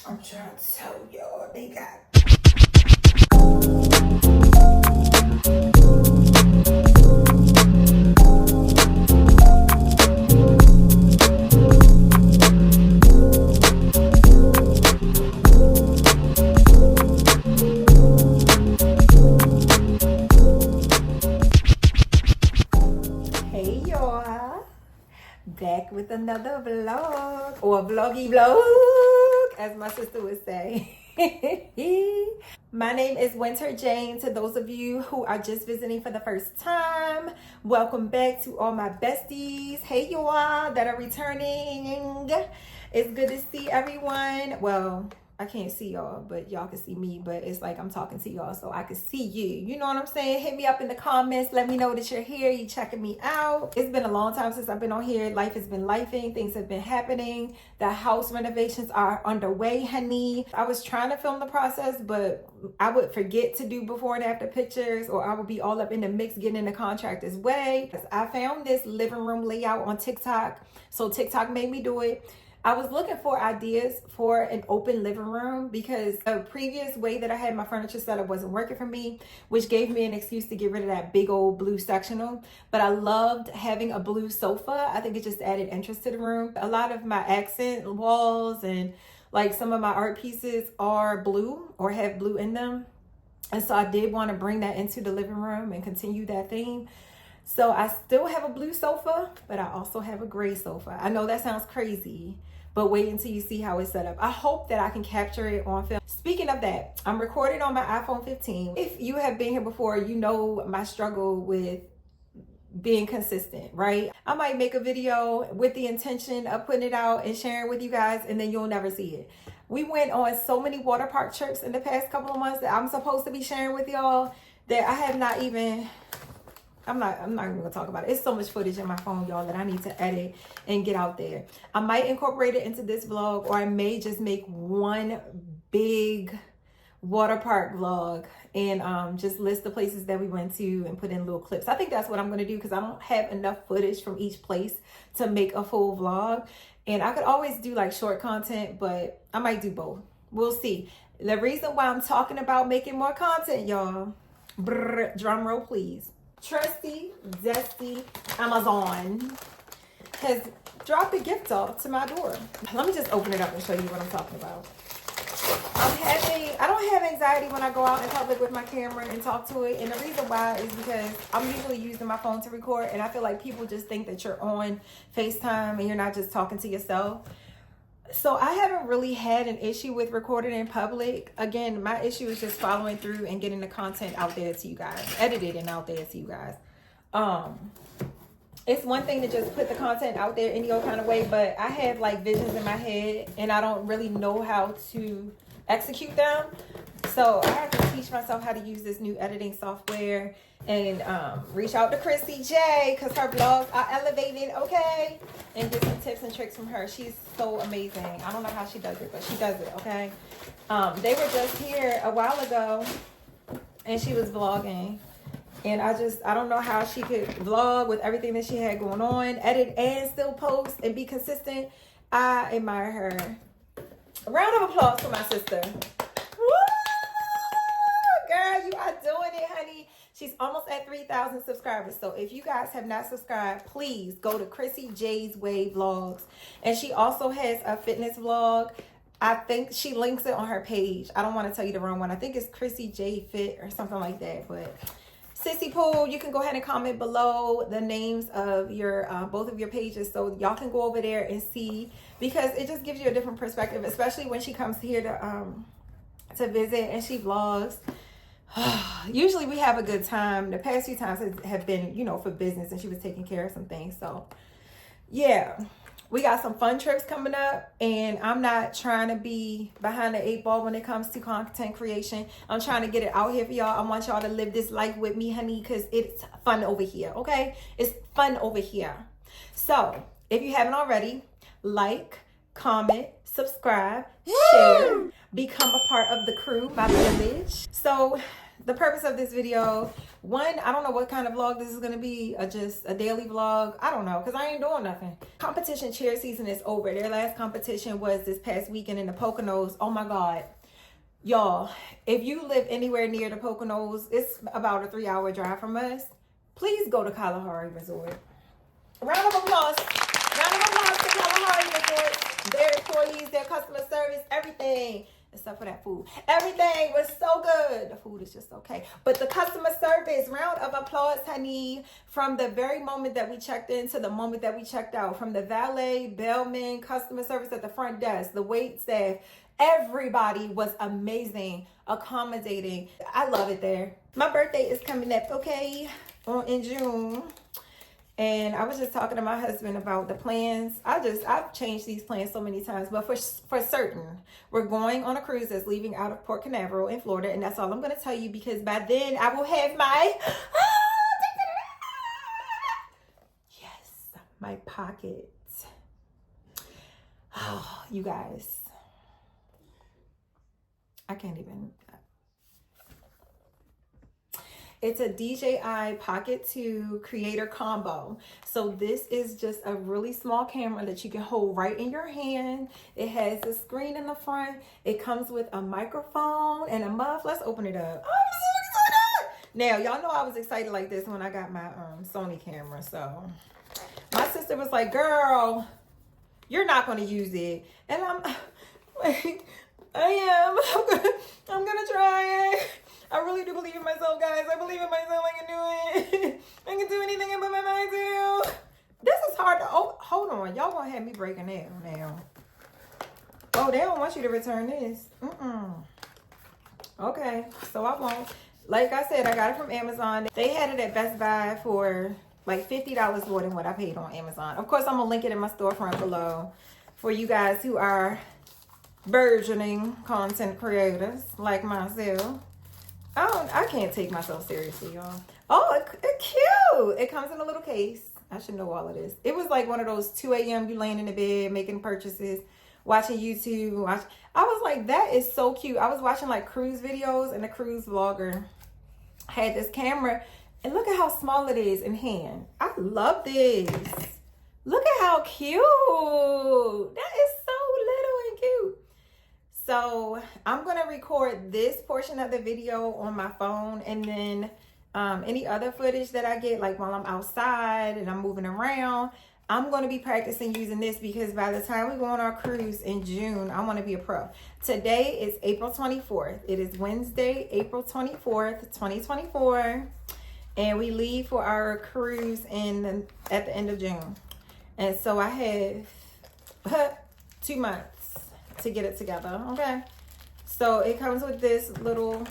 I'm trying to tell y'all, they got. Hey y'all, back with another vlog, or vloggy vlog, as my sister would say. My name is Winter Jane. To those of you who are just visiting for the first time, welcome back to all my besties. Hey y'all that are returning. It's good to see everyone. Well, I can't see y'all, but y'all can see me. But it's like I'm talking to y'all so I can see you. You know what I'm saying? Hit me up in the comments. Let me know that you're here. You checking me out. It's been a long time since I've been on here. Life has been lifing. Things have been happening. The house renovations are underway, honey. I was trying to film the process, but I would forget to do before and after pictures, or I would be all up in the mix getting in the contractor's way. I found this living room layout on TikTok. So TikTok made me do it. I was looking for ideas for an open living room because the previous way that I had my furniture set up wasn't working for me, which gave me an excuse to get rid of that big old blue sectional. But I loved having a blue sofa. I think it just added interest to the room. A lot of my accent walls and like some of my art pieces are blue or have blue in them. And so I did want to bring that into the living room and continue that theme. So I still have a blue sofa, but I also have a gray sofa. I know that sounds crazy, but wait until you see how it's set up. I hope that I can capture it on film. Speaking of that, I'm recording on my iPhone 15. If you have been here before, you know my struggle with being consistent, right? I might make a video with the intention of putting it out and sharing with you guys, and then you'll never see it. We went on so many water park trips in the past couple of months that I'm supposed to be sharing with y'all that I have not even... I'm not even gonna talk about it. It's so much footage in my phone, y'all, that I need to edit and get out there. I might incorporate it into this vlog, or I may just make one big water park vlog and just list the places that we went to and put in little clips. I think that's what I'm gonna do because I don't have enough footage from each place to make a full vlog. And I could always do like short content, but I might do both. We'll see. The reason why I'm talking about making more content, y'all, drum roll please. Trusty, Zesty, Amazon has dropped a gift off to my door. Let me just open it up and show you what I'm talking about. I don't have anxiety when I go out in public with my camera and talk to it. And the reason why is because I'm usually using my phone to record. And I feel like people just think that you're on FaceTime and you're not just talking to yourself. So I haven't really had an issue with recording in public. Again, my issue is just following through and getting the content out there to you guys, edited and out there to you guys. It's one thing to just put the content out there any old kind of way, but I have like visions in my head and I don't really know how to execute them. So I have to teach myself how to use this new editing software and reach out to CrissyJ because her vlogs are elevated, okay? And get some tips and tricks from her. She's so amazing. I don't know how she does it, but she does it, okay? They were just here a while ago and she was vlogging. And I don't know how she could vlog with everything that she had going on, edit and still post and be consistent. I admire her. A round of applause for my sister. Woo! Girl, you are doing it, honey. She's almost at 3,000 subscribers. So if you guys have not subscribed, please go to CrissyJs Way Vlogs. And she also has a fitness vlog. I think she links it on her page. I don't want to tell you the wrong one. I think it's CrissyJ Fit or something like that. But Sissy Pooh, you can go ahead and comment below the names of your both of your pages so y'all can go over there and see, because it just gives you a different perspective, especially when she comes here to visit and she vlogs. Usually we have a good time. The past few times have been, you know, for business, and she was taking care of some things. So yeah, we got some fun trips coming up, and I'm not trying to be behind the 8 ball when it comes to content creation. I'm trying to get it out here for y'all. I want y'all to live this life with me, honey, because it's fun over here, okay? It's fun over here. So if you haven't already, like, comment, subscribe, share, become a part of the crew, my village. So the purpose of this video, one, I don't know what kind of vlog this is going to be, just a daily vlog. I don't know, because I ain't doing nothing. Competition cheer season is over. Their last competition was this past weekend in the Poconos. Oh my God. Y'all, if you live anywhere near the Poconos, it's about a 3-hour drive from us. Please go to Kalahari Resort. Round of applause. Round of applause to Kalahari Resort. Their employees, their customer service, everything. Except for that food. Everything was so good. The food is just okay. But the customer service, round of applause, honey. From the very moment that we checked in to the moment that we checked out. From the valet, bellman, customer service at the front desk, the wait staff. Everybody was amazing, accommodating. I love it there. My birthday is coming up, okay, in June. And I was just talking to my husband about the plans. I've changed these plans so many times, but for certain, we're going on a cruise that's leaving out of Port Canaveral in Florida. And that's all I'm going to tell you, because by then I will have my, yes, my pocket. Oh, you guys, I can't even. It's a DJI Pocket 2 creator combo. So this is just a really small camera that you can hold right in your hand. It has a screen in the front. It comes with a microphone and a muff. Let's open it up. I'm so excited. Now, y'all know I was excited like this when I got my Sony camera. So my sister was like, girl, you're not going to use it. And I'm like, I am. I'm going to try it. I really do believe in myself, guys. I believe in myself. I can do it. I can do anything I put my mind to. This is hard to... Oh, hold on. Y'all gonna have me breaking down now. Oh, they don't want you to return this. Okay, so I won't. Like I said, I got it from Amazon. They had it at Best Buy for like $50 more than what I paid on Amazon. Of course, I'm gonna link it in my storefront below for you guys who are burgeoning content creators like myself. I can't take myself seriously, y'all. Oh, it's cute. It comes in a little case. I should know all of this. It was like one of those 2 a.m. you laying in the bed making purchases, watching YouTube. I was like, that is so cute. I was watching like cruise videos, and the cruise vlogger had this camera, and look at how small it is in hand. I love this. Look at how cute. That is so little and cute. So I'm going to record this portion of the video on my phone, and then any other footage that I get, like while I'm outside and I'm moving around, I'm going to be practicing using this, because by the time we go on our cruise in June, I want to be a pro. Today is April 24th. It is Wednesday, April 24th, 2024. And we leave for our cruise at the end of June. And so I have 2 months to get it together. Okay, so it comes with this little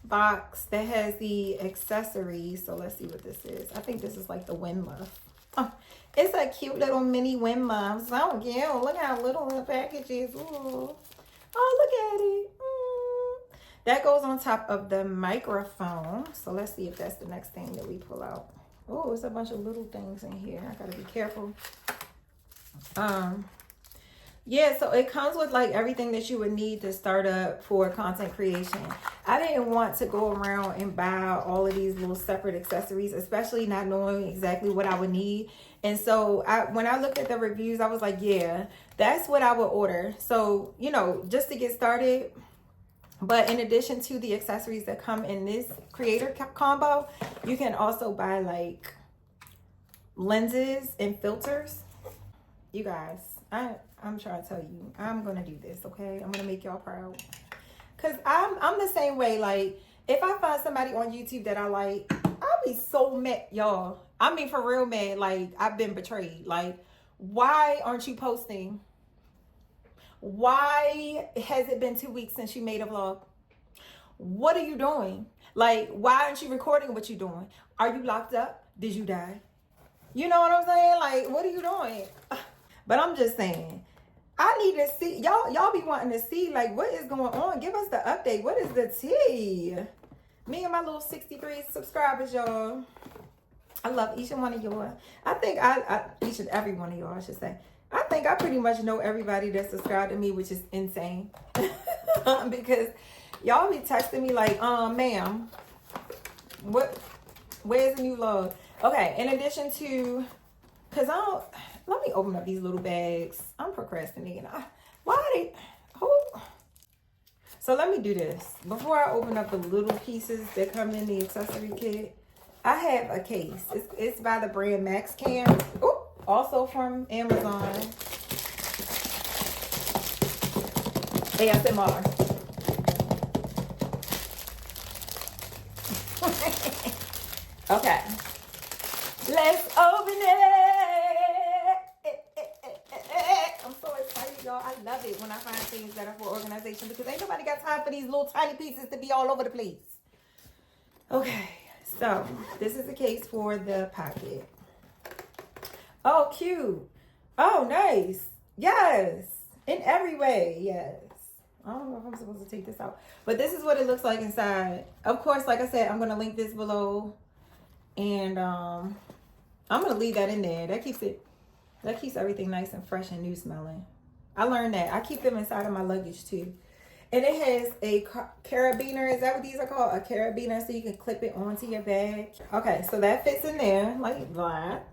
box that has the accessories. So let's see what this is. I think this is like the wind muff. Oh, it's a cute little mini wind muff. So cute. Look how little the package is. Ooh. Oh, look at it. That goes on top of the microphone. So let's see if that's the next thing that we pull out. Oh, it's a bunch of little things in here. I gotta be careful. Yeah, so it comes with like everything that you would need to start up for content creation. I didn't want to go around and buy all of these little separate accessories, especially not knowing exactly what I would need. And so when I looked at the reviews, I was like, yeah, that's what I would order. So, you know, just to get started. But in addition to the accessories that come in this creator combo, you can also buy like lenses and filters. You guys, I'm trying to tell you, I'm going to do this, okay? I'm going to make y'all proud. Because I'm the same way. Like, if I find somebody on YouTube that I like, I'll be so mad, y'all. I mean, for real mad. Like, I've been betrayed. Like, why aren't you posting? Why has it been 2 weeks since you made a vlog? What are you doing? Like, why aren't you recording what you're doing? Are you locked up? Did you die? You know what I'm saying? Like, what are you doing? But I'm just saying, I need to see, y'all be wanting to see, like, what is going on? Give us the update. What is the tea? Me and my little 63 subscribers, y'all. I love each and one of y'all. I think each and every one of y'all, I should say. I think I pretty much know everybody that subscribed to me, which is insane. Because y'all be texting me like, ma'am, where's the new vlog? Okay, in addition to, cause let me open up these little bags. I'm procrastinating. So let me do this. Before I open up the little pieces that come in the accessory kit, I have a case. It's by the brand Max Cam. Ooh, also from Amazon. ASMR. Okay. Let's open it. I'm so excited, y'all. I love it when I find things that are for organization because ain't nobody got time for these little tiny pieces to be all over the place. Okay, so this is the case for the pocket. Oh, cute. Oh, nice. Yes. In every way, yes. I don't know if I'm supposed to take this out, but this is what it looks like inside. Of course, like I said, I'm going to link this below, and I'm going to leave that in there. That keeps everything nice and fresh and new smelling. I learned that. I keep them inside of my luggage too. And it has a carabiner. Is that what these are called? A carabiner, so you can clip it onto your bag. Okay, so that fits in there like that.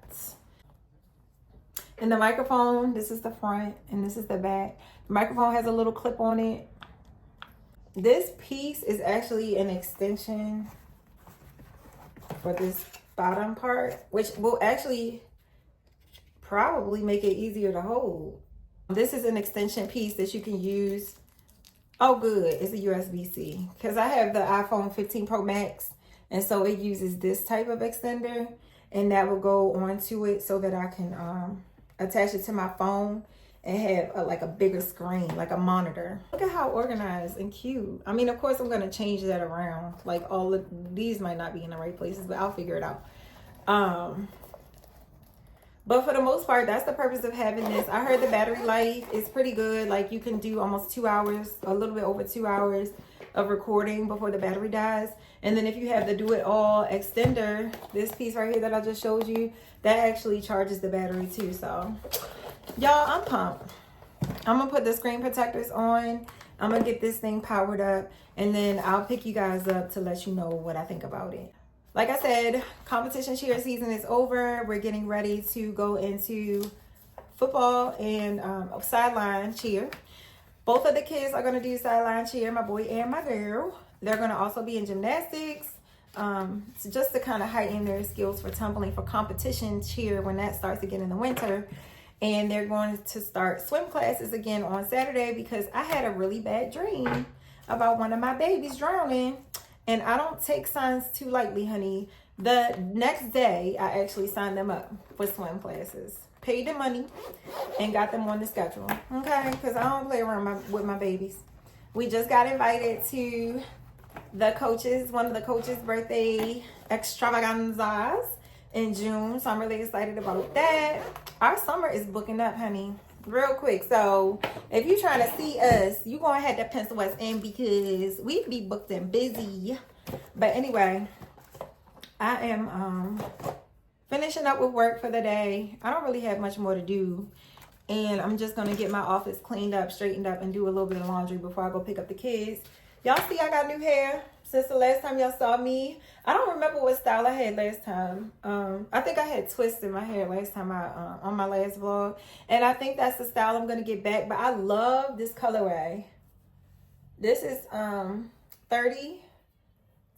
And the microphone, this is the front and this is the back. The microphone has a little clip on it. This piece is actually an extension for this bottom part, which will actually probably make it easier to hold. This is an extension piece that you can use. Oh, good. It's a USB-C because I have the iPhone 15 Pro Max, and so it uses this type of extender, and that will go onto it so that I can attach it to my phone and have like a bigger screen, like a monitor. Look at how organized and cute. I mean, of course, I'm going to change that around. Like all of these might not be in the right places, but I'll figure it out. But for the most part, that's the purpose of having this. I heard the battery life is pretty good. Like you can do almost 2 hours, a little bit over 2 hours of recording before the battery dies. And then if you have the do it all extender, this piece right here that I just showed you, that actually charges the battery too. So y'all, I'm pumped. I'm gonna put the screen protectors on. I'm gonna get this thing powered up, and then I'll pick you guys up to let you know what I think about it. Like I said, competition cheer season is over. We're getting ready to go into football and sideline cheer. Both of the kids are going to do sideline cheer, my boy and my girl. They're going to also be in gymnastics, so just to kind of heighten their skills for tumbling for competition cheer when that starts again in the winter. And they're going to start swim classes again on Saturday because I had a really bad dream about one of my babies drowning. And I don't take signs too lightly, honey. The next day, I actually signed them up for swim classes. Paid the money and got them on the schedule. Okay? Because I don't play around with my babies. We just got invited to one of the coaches' birthday extravaganzas in June. So I'm really excited about that. Our summer is booking up, honey. Real quick. So if you're trying to see us, you're going to have to pencil us in because we be booked and busy. But anyway, I am finishing up with work for the day. I don't really have much more to do. And I'm just going to get my office cleaned up, straightened up, and do a little bit of laundry before I go pick up the kids. Y'all see I got new hair since the last time y'all saw me. I don't remember what style I had last time. I think I had twists in my hair last time on my last vlog. And I think that's the style I'm going to get back. But I love this colorway. This is 30,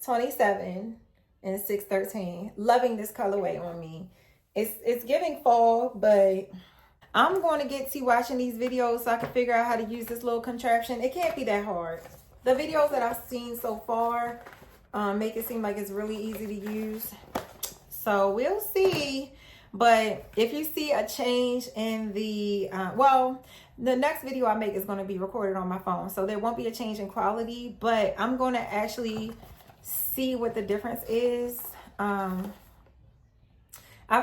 27, and 613. Loving this colorway on me. It's giving fall, but I'm going to get to watching these videos so I can figure out how to use this little contraption. It can't be that hard. The videos that I've seen so far make it seem like it's really easy to use. So we'll see. But if you see a change in the, the next video I make is going to be recorded on my phone. So there won't be a change in quality, but I'm going to actually see what the difference is. I've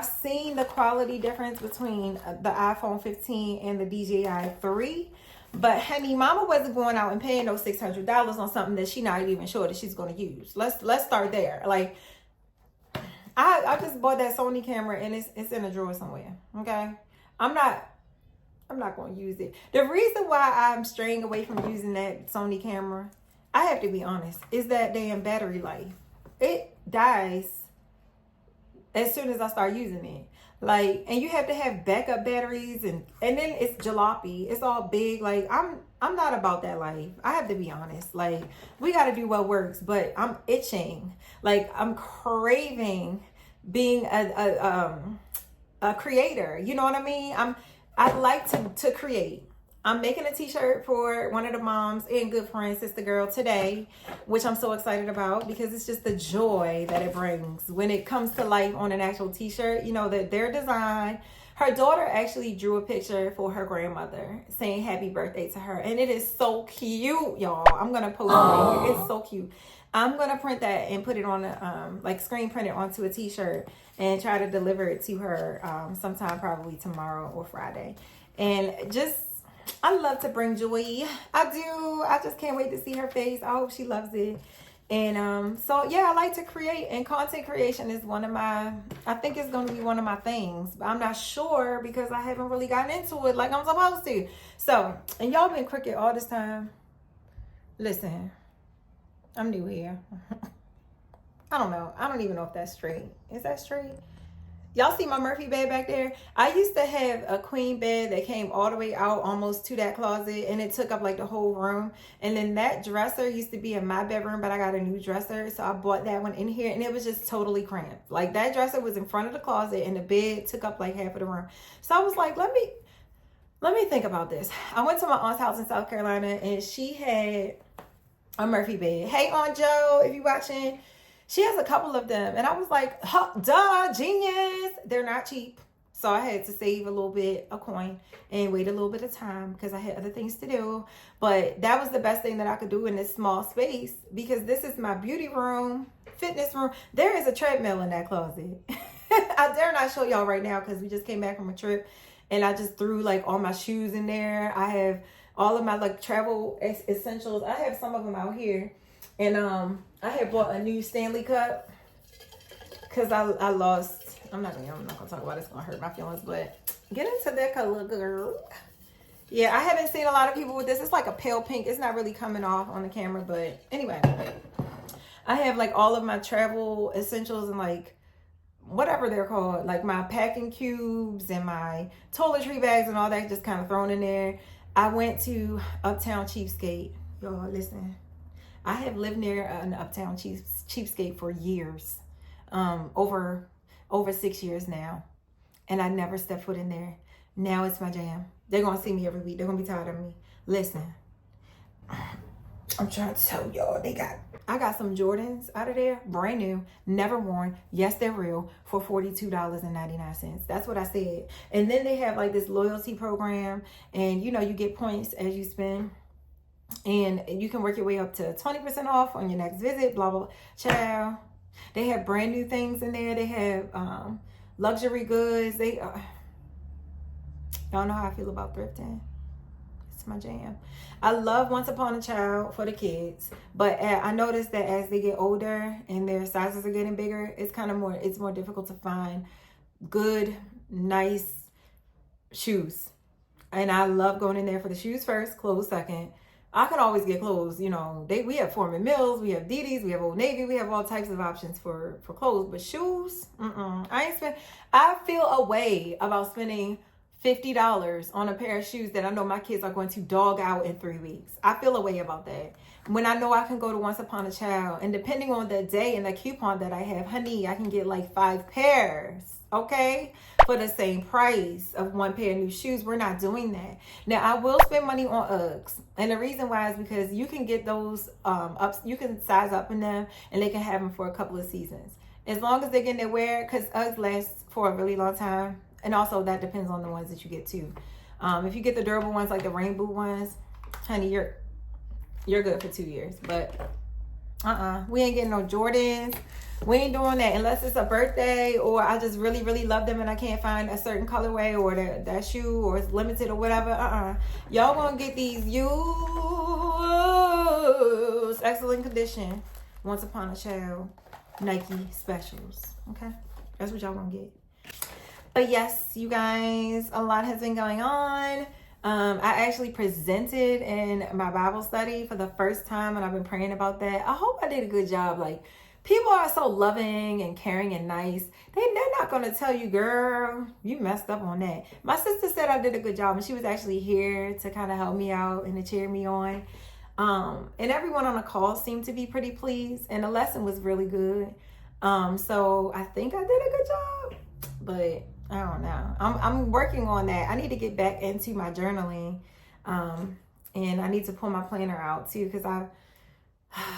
seen the quality difference between the iPhone 15 and the DJI 3. But honey, mama wasn't going out and paying those $600 on something that she's not even sure that she's going to use. Let's start there. Like, I just bought that Sony camera and it's in a drawer somewhere. Okay, I'm not going to use it. The reason why I'm straying away from using that Sony camera, I have to be honest, is that damn battery life. dies as soon as I start using it. Like, and you have to have backup batteries, and then it's jalopy. It's all big. Like, I'm not about that life. I have to be honest. Like, we got to do what works, but I'm itching. Like, I'm craving being a creator. You know what I mean? I like to create. I'm making a t-shirt for one of the moms and good friend, sister girl, today, which I'm so excited about because it's just the joy that it brings when it comes to life on an actual t-shirt. You know, that their design. Her daughter actually drew a picture for her grandmother saying happy birthday to her. And it is so cute, y'all. I'm going to post it here. It's so cute. I'm going to print that and put it on like screen print it onto a t-shirt and try to deliver it to her sometime probably tomorrow or Friday. And just, I love to bring joy. I do. I just can't wait to see her face. I hope she loves it. And so yeah, I like to create, and content creation is one of my, I think it's going to be one of my things, but I'm not sure because I haven't really gotten into it like I'm supposed to. So, and y'all been crooked all this time. Listen, I'm new here. I don't know. I don't even know if that's straight. Is that straight? Y'all see my Murphy bed back there? I used to have a queen bed that came all the way out almost to that closet, and it took up like the whole room. And then that dresser used to be in my bedroom, but I got a new dresser, so I bought that one in here, and it was just totally cramped. Like, that dresser was in front of the closet, and the bed took up like half of the room. So I was like, let me think about this. I went to my aunt's house in South Carolina, and she had a Murphy bed. Hey, Aunt Joe, if you watching. She has a couple of them. And I was like, duh, genius. They're not cheap. So I had to save a little bit of coin and wait a little bit of time because I had other things to do. But that was the best thing that I could do in this small space because this is my beauty room, fitness room. There is a treadmill in that closet. I dare not show y'all right now because we just came back from a trip and I just threw like all my shoes in there. I have all of my like travel essentials. I have some of them out here. And I had bought a new Stanley cup because I lost. I'm not gonna talk about it. It's gonna hurt my feelings. But get into that color, girl. Yeah, I haven't seen a lot of people with this. It's like a pale pink. It's not really coming off on the camera, but anyway, I have like all of my travel essentials and like whatever they're called, like my packing cubes and my toiletry bags and all that, just kind of thrown in there. I went to Uptown Cheapskate. Y'all listen. I have lived near an Uptown Cheapskate for years, over 6 years now, and I never stepped foot in there. Now it's my jam. They're gonna see me every week. They're gonna be tired of me. Listen, I'm trying to tell y'all, I got some Jordans out of there, brand new, never worn. Yes, they're real, for $42.99. That's what I said. And then they have like this loyalty program, and you know you get points as you spend. And you can work your way up to 20% off on your next visit, blah, blah, blah. Child. They have brand new things in there. They have luxury goods. Y'all know how I feel about thrifting. It's my jam. I love Once Upon a Child for the kids. But I noticed that as they get older and their sizes are getting bigger, it's more difficult to find good, nice shoes. And I love going in there for the shoes first, clothes second. I can always get clothes, you know. We have Foreman Mills, we have Didi's, we have Old Navy, we have all types of options for clothes. But shoes, I feel a way about spending $50 on a pair of shoes that I know my kids are going to dog out in 3 weeks. I feel a way about that. When I know I can go to Once Upon a Child, and depending on the day and the coupon that I have, honey, I can get like 5 pairs, okay? For the same price of one pair of new shoes. We're not doing that. Now, I will spend money on Uggs. And the reason why is because you can get those you can size up in them and they can have them for a couple of seasons. As long as they're getting their wear, because Uggs last for a really long time. And also that depends on the ones that you get too. If you get the durable ones like the rainbow ones, honey, you're good for 2 years. But we ain't getting no Jordans. We ain't doing that unless it's a birthday or I just really, really love them and I can't find a certain colorway or that shoe or it's limited or whatever. Y'all gonna get these used, excellent condition, Once Upon a Child Nike specials. Okay? That's what y'all gonna get. But yes, you guys, a lot has been going on. I actually presented in my Bible study for the first time and I've been praying about that. I hope I did a good job, like people are so loving and caring and nice. They're not going to tell you, girl, you messed up on that. My sister said I did a good job, and she was actually here to kind of help me out and to cheer me on. And everyone on the call seemed to be pretty pleased, and the lesson was really good. So I think I did a good job, but I don't know. I'm working on that. I need to get back into my journaling, and I need to pull my planner out too, because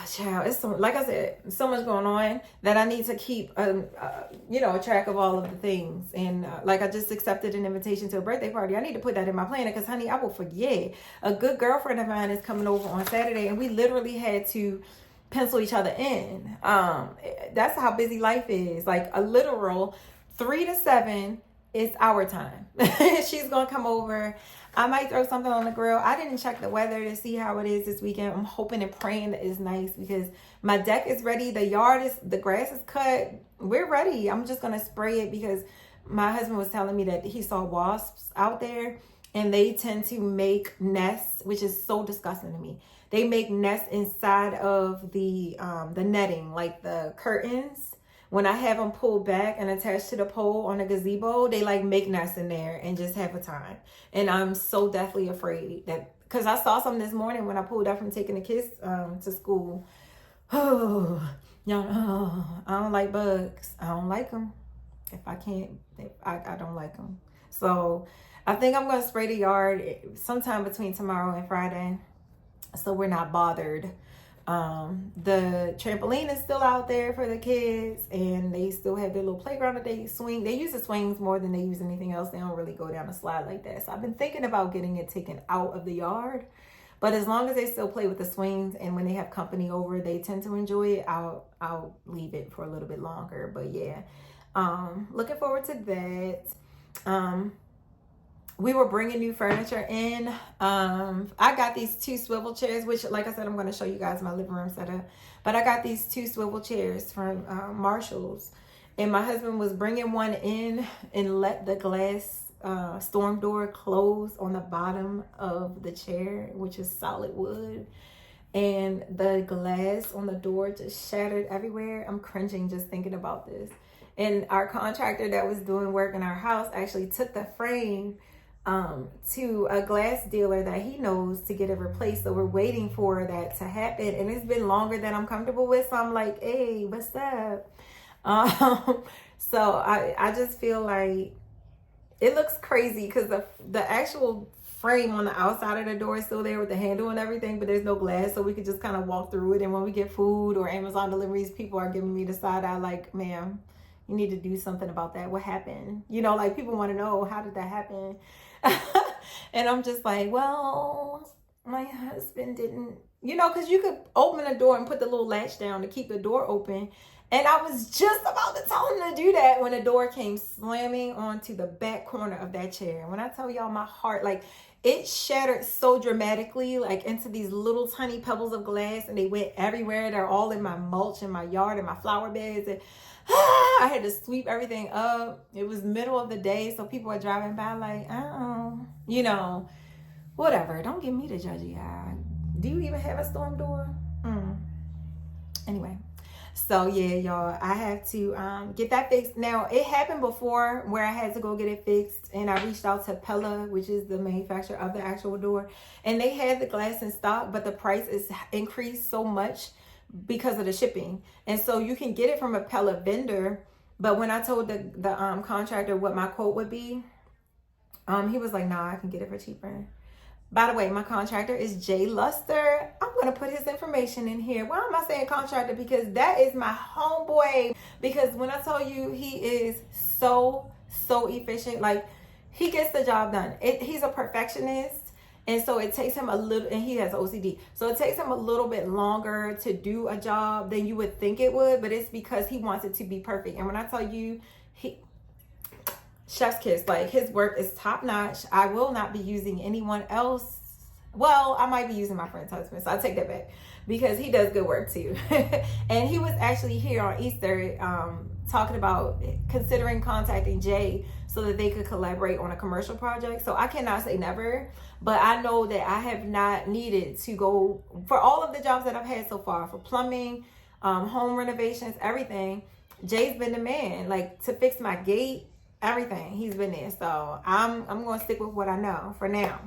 child, it's so, like I said, so much going on that I need to keep, track of all of the things. And like I just accepted an invitation to a birthday party. I need to put that in my planner because, honey, I will forget. A good girlfriend of mine is coming over on Saturday, and we literally had to pencil each other in. That's how busy life is. Like a literal 3 to 7 is our time. She's gonna come over. I might throw something on the grill. I didn't check the weather to see how it is this weekend. I'm hoping and praying that it's nice because my deck is ready. The grass is cut. We're ready. I'm just going to spray it because my husband was telling me that he saw wasps out there, and they tend to make nests, which is so disgusting to me. They make nests inside of the netting, like the curtains. When I have them pulled back and attached to the pole on the gazebo, they like make nests in there and just have a time. And I'm so deathly afraid that, because I saw some this morning when I pulled up from taking the kids to school. Oh, I don't like bugs. I don't like them. I don't like them. So I think I'm going to spray the yard sometime between tomorrow and Friday, so we're not bothered. The trampoline is still out there for the kids, and they still have their little playground that they swing. They use the swings more than they use anything else. They don't really go down a slide like that. So I've been thinking about getting it taken out of the yard, but as long as they still play with the swings, and when they have company over, they tend to enjoy it, I'll leave it for a little bit longer. But yeah, looking forward to that. We were bringing new furniture in. I got these 2 swivel chairs, which, like I said, I'm going to show you guys my living room setup. But I got these 2 swivel chairs from Marshall's. And my husband was bringing one in and let the glass storm door close on the bottom of the chair, which is solid wood. And the glass on the door just shattered everywhere. I'm cringing just thinking about this. And our contractor that was doing work in our house actually took the frame to a glass dealer that he knows to get it replaced. So we're waiting for that to happen, and it's been longer than I'm comfortable with. So I'm like, hey, what's up? So I just feel like it looks crazy because the actual frame on the outside of the door is still there with the handle and everything, but there's no glass, so we could just kind of walk through it. And when we get food or Amazon deliveries, people are giving me the side eye like, ma'am, you need to do something about that. What happened? Like people want to know, how did that happen? And I'm just like, well, my husband didn't, because you could open the door and put the little latch down to keep the door open. And I was just about to tell him to do that when the door came slamming onto the back corner of that chair. When I tell y'all, my heart, like, it shattered so dramatically, like into these little tiny pebbles of glass, and they went everywhere. They're all in my mulch in my yard and my flower beds. And I had to sweep everything up. It was middle of the day, so people are driving by like, oh, whatever. Don't give me the judgy eye. Do you even have a storm door? Anyway, so yeah, y'all, I have to get that fixed. Now, it happened before where I had to go get it fixed, and I reached out to Pella, which is the manufacturer of the actual door, and they had the glass in stock, but the price is increased so much because of the shipping. And so you can get it from a Pella vendor, but when I told the contractor what my quote would be, he was like, nah, I can get it for cheaper. By the way, my contractor is Jay Luster. I'm going to put his information in here. Why am I saying contractor? Because that is my homeboy. Because when I tell you, he is so efficient. Like, he gets the job done. He's a perfectionist. And so it takes him a little, and he has OCD. So it takes him a little bit longer to do a job than you would think it would. But it's because he wants it to be perfect. And when I tell you, chef's kiss, like, his work is top notch. I will not be using anyone else. Well, I might be using my friend's husband, so I take that back, because he does good work too. And he was actually here on Easter talking about considering contacting Jay so that they could collaborate on a commercial project. So I cannot say never, but I know that I have not needed to go for all of the jobs that I've had so far, for plumbing, home renovations, everything. Jay's been the man, like to fix my gate, everything. He's been there. So I'm gonna stick with what I know for now.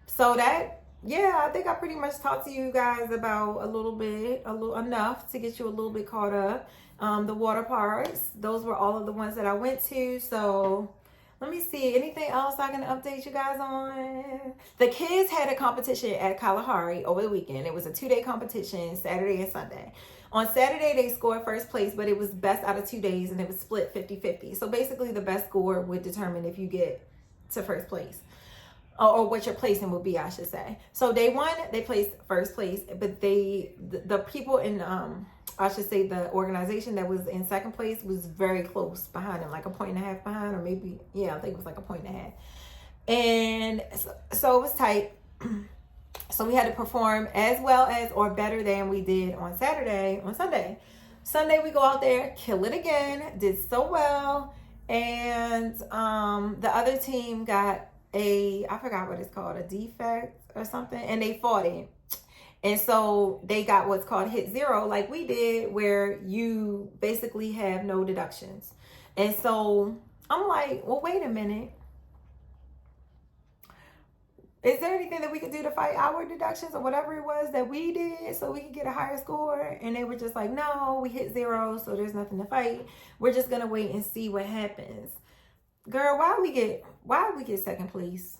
So that, yeah, I think I pretty much talked to you guys about a little enough to get you a little bit caught up. The water parks, those were all of the ones that I went to. So let me see, anything else I can update you guys on? The kids had a competition at Kalahari over the weekend. It was a 2-day competition, Saturday and Sunday. On Saturday, they scored first place, but it was best out of 2 days, and it was split 50-50. So basically, the best score would determine if you get to first place. Or what your placing would be, I should say. So day one, they placed first place, but the people in, I should say the organization that was in second place was very close behind them, like 1.5 points behind, or maybe, yeah, I think it was like 1.5 points. And so it was tight. So we had to perform as well as or better than we did on Sunday. Sunday we go out there, kill it again, did so well. And the other team got I forgot what it's called, a defect or something, and they fought it. And so they got what's called hit zero, like we did, where you basically have no deductions. And so I'm like, well, wait a minute. Is there anything that we could do to fight our deductions or whatever it was that we did so we could get a higher score? And they were just like, no, we hit zero, so there's nothing to fight. We're just gonna wait and see what happens. Girl, why we get second place?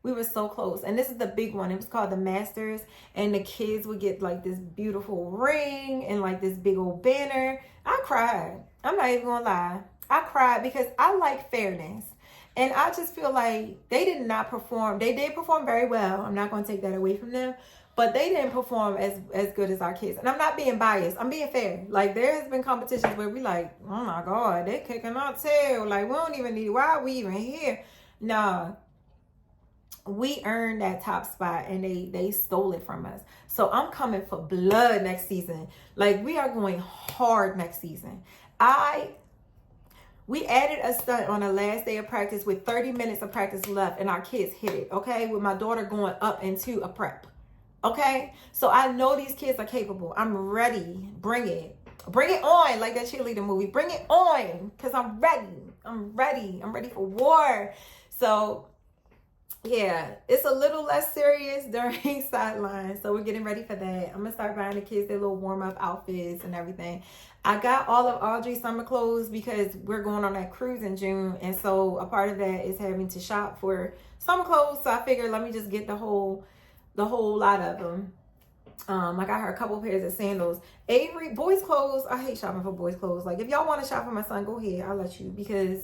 We were so close. And this is the big one. It was called the Masters. And the kids would get like this beautiful ring and like this big old banner. I cried. I'm not even gonna lie. I cried because I like fairness. And I just feel like they did not perform. They did perform very well. I'm not gonna take that away from them. But they didn't perform as good as our kids. And I'm not being biased. I'm being fair. Like, there has been competitions where we like, oh my God, they're kicking our tail. Like, we don't even need, why are we even here? Nah. We earned that top spot and they stole it from us. So I'm coming for blood next season. Like, we are going hard next season. We added a stunt on the last day of practice with 30 minutes of practice left, and our kids hit it, okay? With my daughter going up into a prep. Okay, so I know these kids are capable. I'm ready. Bring it on, like that cheerleader movie. Bring it on, because I'm ready for war. So yeah, it's a little less serious during sidelines, so we're getting ready for that. I'm gonna start buying the kids their little warm-up outfits and everything. I got all of Audrey's summer clothes because we're going on that cruise in June, and so a part of that is having to shop for summer clothes. So I figured, let me just get the whole lot of them. I got her a couple pairs of sandals. Avery, boys clothes, I hate shopping for boys clothes. Like, if y'all want to shop for my son, go ahead, I'll let you, because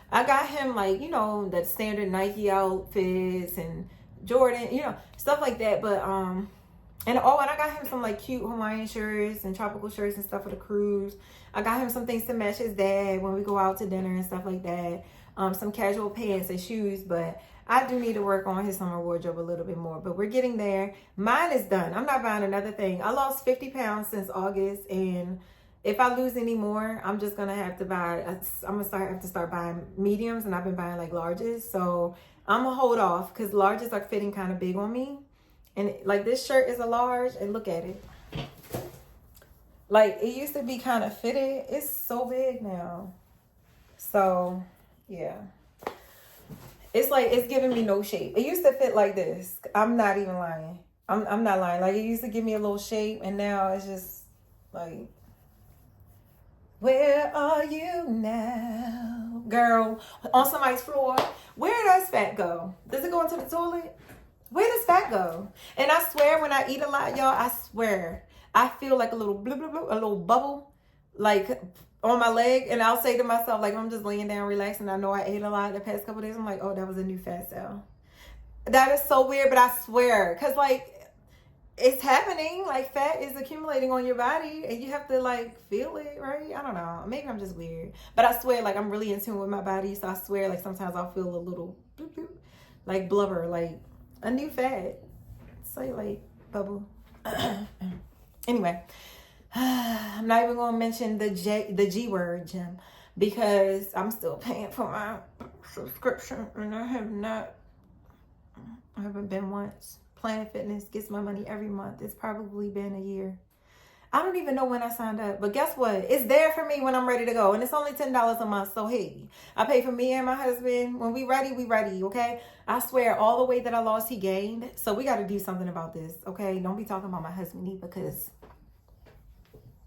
I got him, like, you know, the standard Nike outfits and Jordan, you know, stuff like that. But and I got him some like cute Hawaiian shirts and tropical shirts and stuff for the cruise. I got him some things to match his dad when we go out to dinner and stuff like that. Some casual pants and shoes, but I do need to work on his summer wardrobe a little bit more, but we're getting there. Mine is done. I'm not buying another thing. I lost 50 pounds since August, and if I lose any more, I'm just gonna have to buy. I'm gonna have to start buying mediums, and I've been buying like larges. So I'm gonna hold off because larges are fitting kind of big on me, and like this shirt is a large, and look at it. Like, it used to be kind of fitted. It's so big now. So yeah. It's like, it's giving me no shape. It used to fit like this. I'm not even lying. I'm not lying. Like, it used to give me a little shape, and now it's just like, where are you now? Girl, on somebody's floor. Where does fat go? Does it go into the toilet? Where does fat go? And I swear, when I eat a lot, y'all, I swear, I feel like a little blub, blub, blub, a little bubble, like on my leg, and I'll say to myself, like, I'm just laying down relaxing, I know I ate a lot the past couple days, I'm like, oh, that was a new fat cell. That is so weird, but I swear, because like, it's happening. Like, fat is accumulating on your body, and you have to like feel it, right? I don't know, maybe I'm just weird, but I swear, like, I'm really in tune with my body, so I swear, like, sometimes I'll feel a little bloop, bloop, like blubber, like a new fat. Say like bubble. Anyway, I'm not even gonna mention the G word, Jim, because I'm still paying for my subscription, and I haven't been once. Planet Fitness gets my money every month. It's probably been a year. I don't even know when I signed up, but guess what? It's there for me when I'm ready to go, and it's only $10 a month. So hey, I pay for me and my husband. When we ready, okay? I swear, all the weight that I lost, he gained. So we got to do something about this, okay? Don't be talking about my husband either, because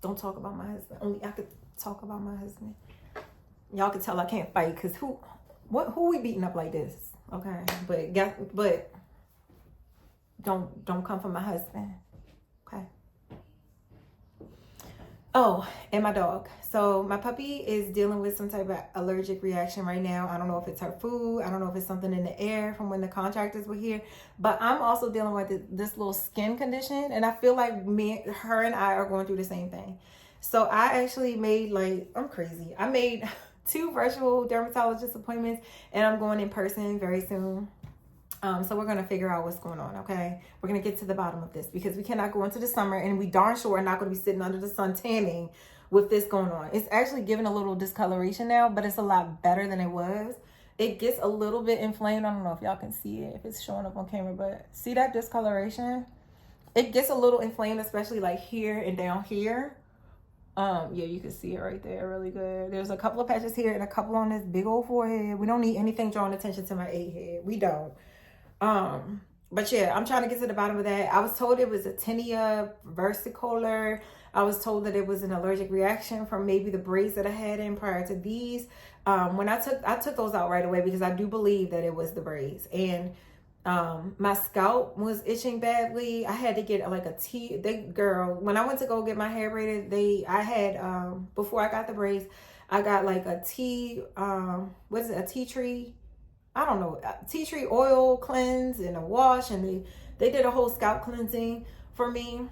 don't talk about my husband. Only I could talk about my husband. Y'all can tell I can't fight, because who we beating up like this, okay? But don't come for my husband, okay? Oh, and my dog. So my puppy is dealing with some type of allergic reaction right now. I don't know if it's her food. I don't know if it's something in the air from when the contractors were here. But I'm also dealing with this little skin condition. And I feel like her and I are going through the same thing. So I actually made, I'm crazy. I made 2 virtual dermatologist appointments. And I'm going in person very soon. So we're going to figure out what's going on, okay? We're going to get to the bottom of this, because we cannot go into the summer, and we darn sure are not going to be sitting under the sun tanning with this going on. It's actually giving a little discoloration now, but it's a lot better than it was. It gets a little bit inflamed. I don't know if y'all can see it, if it's showing up on camera, but see that discoloration? It gets a little inflamed, especially like here and down here. Yeah, you can see it right there really good. There's a couple of patches here and a couple on this big old forehead. We don't need anything drawing attention to my A head. We don't. But yeah, I'm trying to get to the bottom of that. I was told it was a tinea versicolor. I was told that it was an allergic reaction from maybe the braids that I had in prior to these. When I took those out right away, because I do believe that it was the braids. And my scalp was itching badly. I had to get like a tea. When I went to go get my hair braided, before I got the braids, I got like a tea tree. I don't know, tea tree oil cleanse and a wash, and they did a whole scalp cleansing for me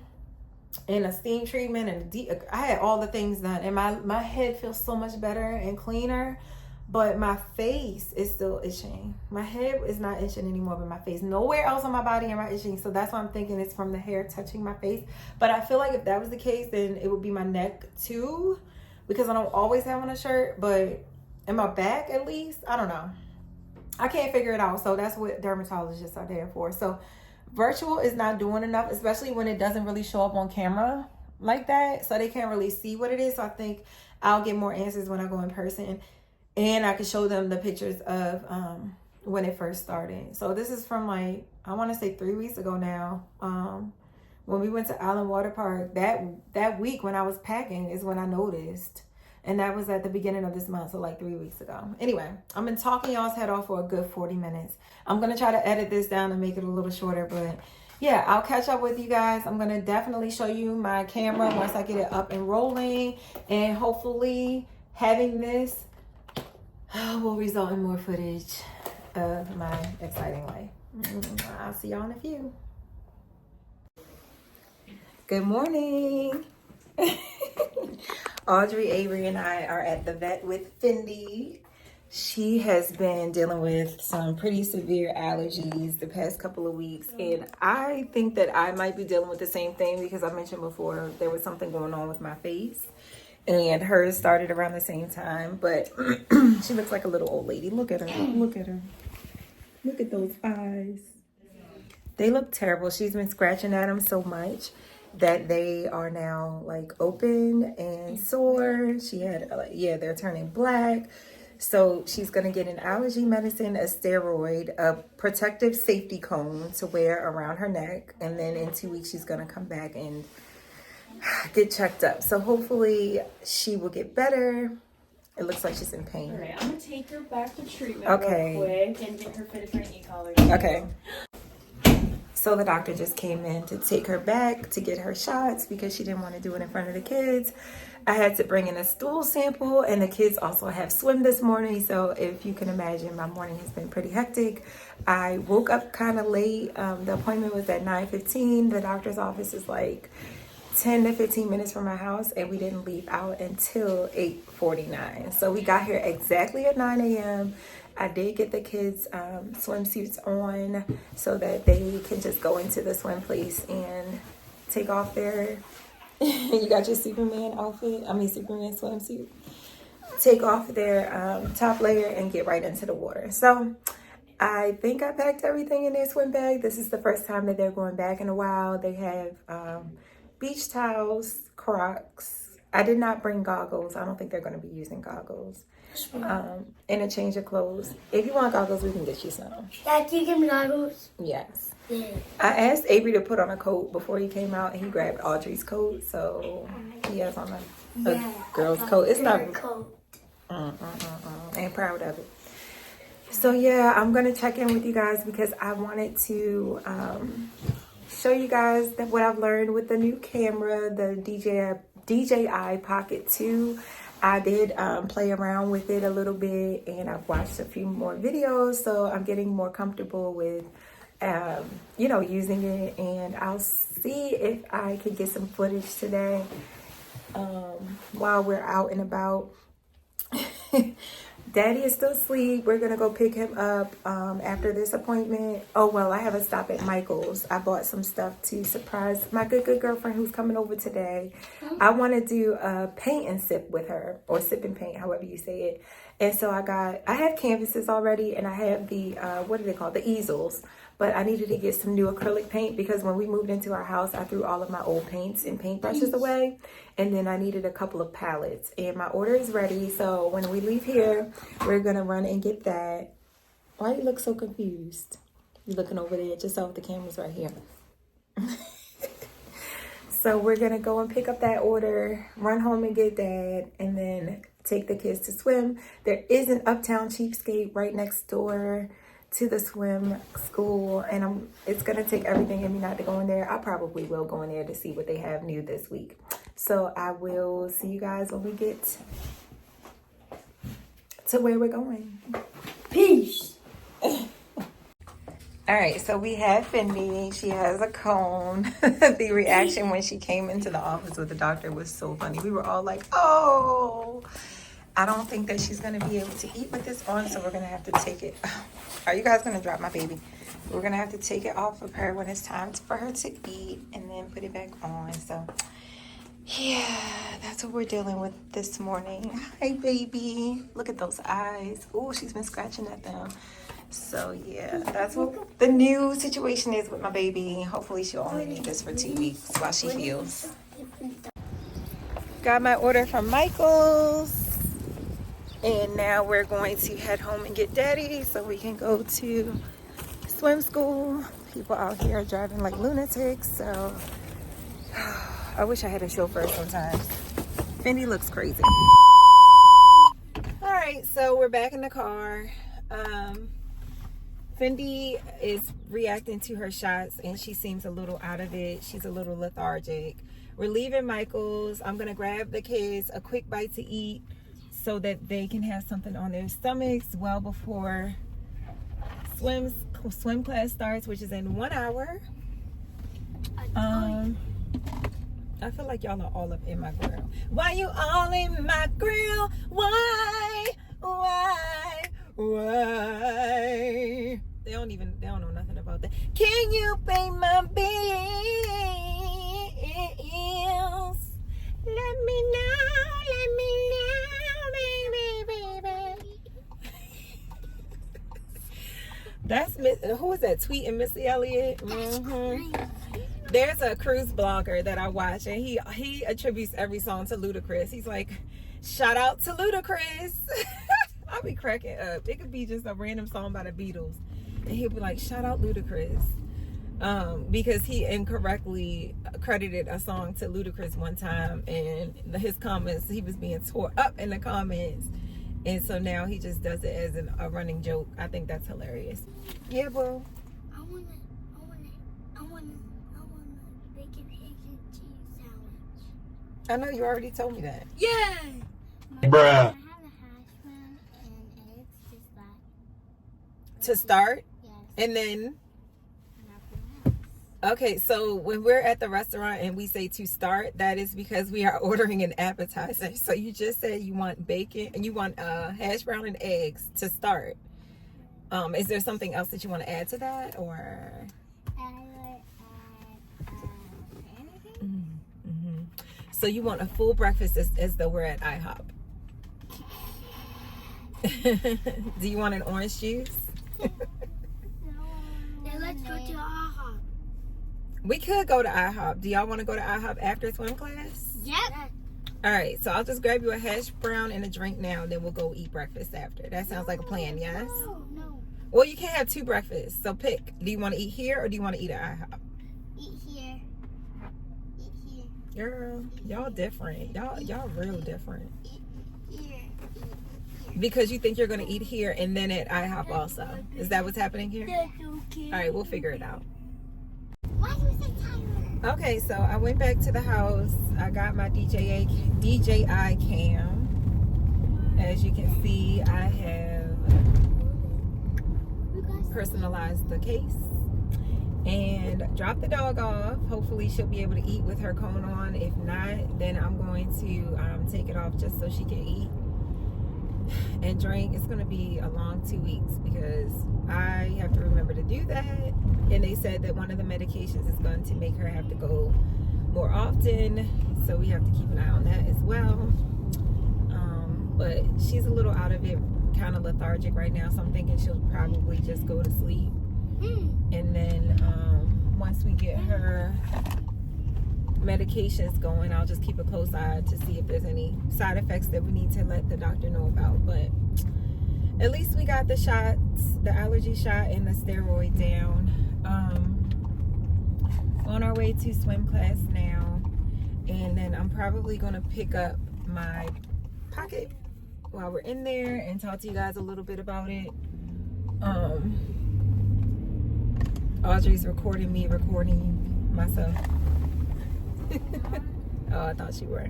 and a steam treatment, and I had all the things done, and my head feels so much better and cleaner, but my face is still itching. My head is not itching anymore, but my face. Nowhere else on my body am I itching, so that's why I'm thinking it's from the hair touching my face. But I feel like if that was the case, then it would be my neck too, because I don't always have on a shirt, but in my back at least, I don't know. I can't figure it out. So that's what dermatologists are there for. So virtual is not doing enough, especially when it doesn't really show up on camera like that. So they can't really see what it is. So I think I'll get more answers when I go in person. And I can show them the pictures of when it first started. So this is from I want to say 3 weeks ago now. When we went to Island Water Park, that week when I was packing is when I noticed. And that was at the beginning of this month, so like 3 weeks ago. Anyway, I've been talking y'all's head off for a good 40 minutes. I'm going to try to edit this down and make it a little shorter. But yeah, I'll catch up with you guys. I'm going to definitely show you my camera once I get it up and rolling. And hopefully having this will result in more footage of my exciting life. I'll see y'all in a few. Good morning. Audrey, Avery, and I are at the vet with Fendi. She has been dealing with some pretty severe allergies the past couple of weeks. And I think that I might be dealing with the same thing, because I mentioned before there was something going on with my face. And hers started around the same time. But she looks like a little old lady. Look at her. Look at her. Look at those eyes. They look terrible. She's been scratching at them so much that they are now like open and sore. She had they're turning black. So she's gonna get an allergy medicine, a steroid, a protective safety cone to wear around her neck, and then in 2 weeks she's gonna come back and get checked up. So hopefully she will get better. It looks like she's in pain. All right, I'm gonna take her back to treatment real quick and get her fitted for an e-collar. Okay. So the doctor just came in to take her back to get her shots because she didn't want to do it in front of the kids. I had to bring in a stool sample, and the kids also have swim this morning. So if you can imagine, my morning has been pretty hectic. I woke up kind of late. The appointment was at 9:15. The doctor's office is like 10 to 15 minutes from my house, and we didn't leave out until 8:49. So we got here exactly at 9 a.m. I did get the kids swimsuits on so that they can just go into the swim place and take off their, you got your Superman swimsuit. Take off their top layer and get right into the water. So I think I packed everything in their swim bag. This is the first time that they're going back in a while. They have beach towels, Crocs. I did not bring goggles. I don't think they're going to be using goggles. And a change of clothes. If you want goggles, we can get you some. Dad, do you give me goggles? Yes. Yeah. I asked Avery to put on a coat before he came out, and he grabbed Audrey's coat, so he has on a girl's coat. It's not. Coat. Ain't proud of it. So yeah, I'm gonna check in with you guys because I wanted to show you guys that what I've learned with the new camera, the DJI Pocket 2. I did play around with it a little bit, and I've watched a few more videos, so I'm getting more comfortable with you know, using it, and I'll see if I can get some footage today while we're out and about. Daddy is still asleep. We're gonna go pick him up after this appointment. Oh well, I have a stop at Michael's. I bought some stuff to surprise my good girlfriend who's coming over today. I want to do a paint and sip with her, or sip and paint, however you say it. And so I have canvases already, and I have the what do they call, the easels. But I needed to get some new acrylic paint because when we moved into our house, I threw all of my old paints and paintbrushes away. And then I needed a couple of palettes. And my order is ready. So when we leave here, we're going to run and get that. Why do you look so confused? You're looking over there at yourself. The camera's right here. So we're going to go and pick up that order, run home and get Dad, and then take the kids to swim. There is an Uptown Cheapskate right next door to the swim school, and it's gonna take everything in me not to go in there. I probably will go in there to see what they have new this week. So I will see you guys when we get to where we're going. Peace. All right, so we have Fendi. She has a cone. The reaction when she came into the office with the doctor was so funny. We were all like, oh. I don't think that she's going to be able to eat with this on, so we're going to have to take it. Are you guys going to drop my baby? We're going to have to take it off of her when it's time for her to eat and then put it back on. So, yeah, that's what we're dealing with this morning. Hi, baby. Look at those eyes. Oh, she's been scratching at them. So, yeah, that's what the new situation is with my baby. Hopefully, she'll only need this for 2 weeks while she heals. Got my order from Michael's. And now we're going to head home and get Daddy so we can go to swim school. People out here are driving like lunatics, so I wish I had a chauffeur sometimes. Fendi looks crazy. All right, so we're back in the car. Fendi is reacting to her shots and she seems a little out of it. She's a little lethargic. We're leaving Michael's. I'm gonna grab the kids a quick bite to eat so that they can have something on their stomachs well before swim class starts, which is in 1 hour. I feel like y'all are all up in my grill. Why you all in my grill? Why? They don't know nothing about that. Can you pay my bills? Let me know, baby. That's who is that? Tweet and Missy Elliott. There's a cruise blogger that I watch, and he attributes every song to Ludacris. He's like, shout out to Ludacris. I'll be cracking up. It could be just a random song by the Beatles, and he'll be like, shout out Ludacris. Because he incorrectly credited a song to Ludacris one time, and his comments, he was being tore up in the comments, and so now he just does it as a running joke. I think that's hilarious. Yeah, bro. I wanna bacon, egg, and cheese sandwich. I know you already told me that. Yeah. Bruh. I have a hash brown and eggs, just that. To start, Yes. and then. Nothing else. Okay, so when we're at the restaurant and we say to start, that is because we are ordering an appetizer. So you just said you want bacon and you want hash brown and eggs to start. Is there something else that you want to add to that, or? I would add anything. Mm-hmm. So you want a full breakfast as though we're at IHOP. Do you want an orange juice? We could go to IHOP. Do y'all want to go to IHOP after swim class? Yep. All right, so I'll just grab you a hash brown and a drink now, and then we'll go eat breakfast after. That sounds like a plan, yes? No. Well, you can't have 2 breakfasts, so pick. Do you want to eat here or do you want to eat at IHOP? Eat here. Eat here. Girl, y'all different. Y'all real different. Eat here. Eat Because you think you're going to eat here and then at IHOP also. Is that what's happening here? here. That's okay. All right, we'll figure it out. Why do you say Tyler? Okay, so I went back to the house. I got my DJI cam. As you can see, I have personalized the case and dropped the dog off. Hopefully she'll be able to eat with her cone on. If not, then I'm going to take it off just so she can eat and drink. It's going to be a long 2 weeks because I have to remember to do that. And they said that one of the medications is going to make her have to go more often. So we have to keep an eye on that as well. But she's a little out of it, kind of lethargic right now. So I'm thinking she'll probably just go to sleep. And then once we get her medications going, I'll just keep a close eye to see if there's any side effects that we need to let the doctor know about. But at least we got the shots, the allergy shot and the steroid down. On our way to swim class now, and then I'm probably gonna pick up my pocket while we're in there and talk to you guys a little bit about it. Audrey's recording me recording myself. Oh, I thought you were.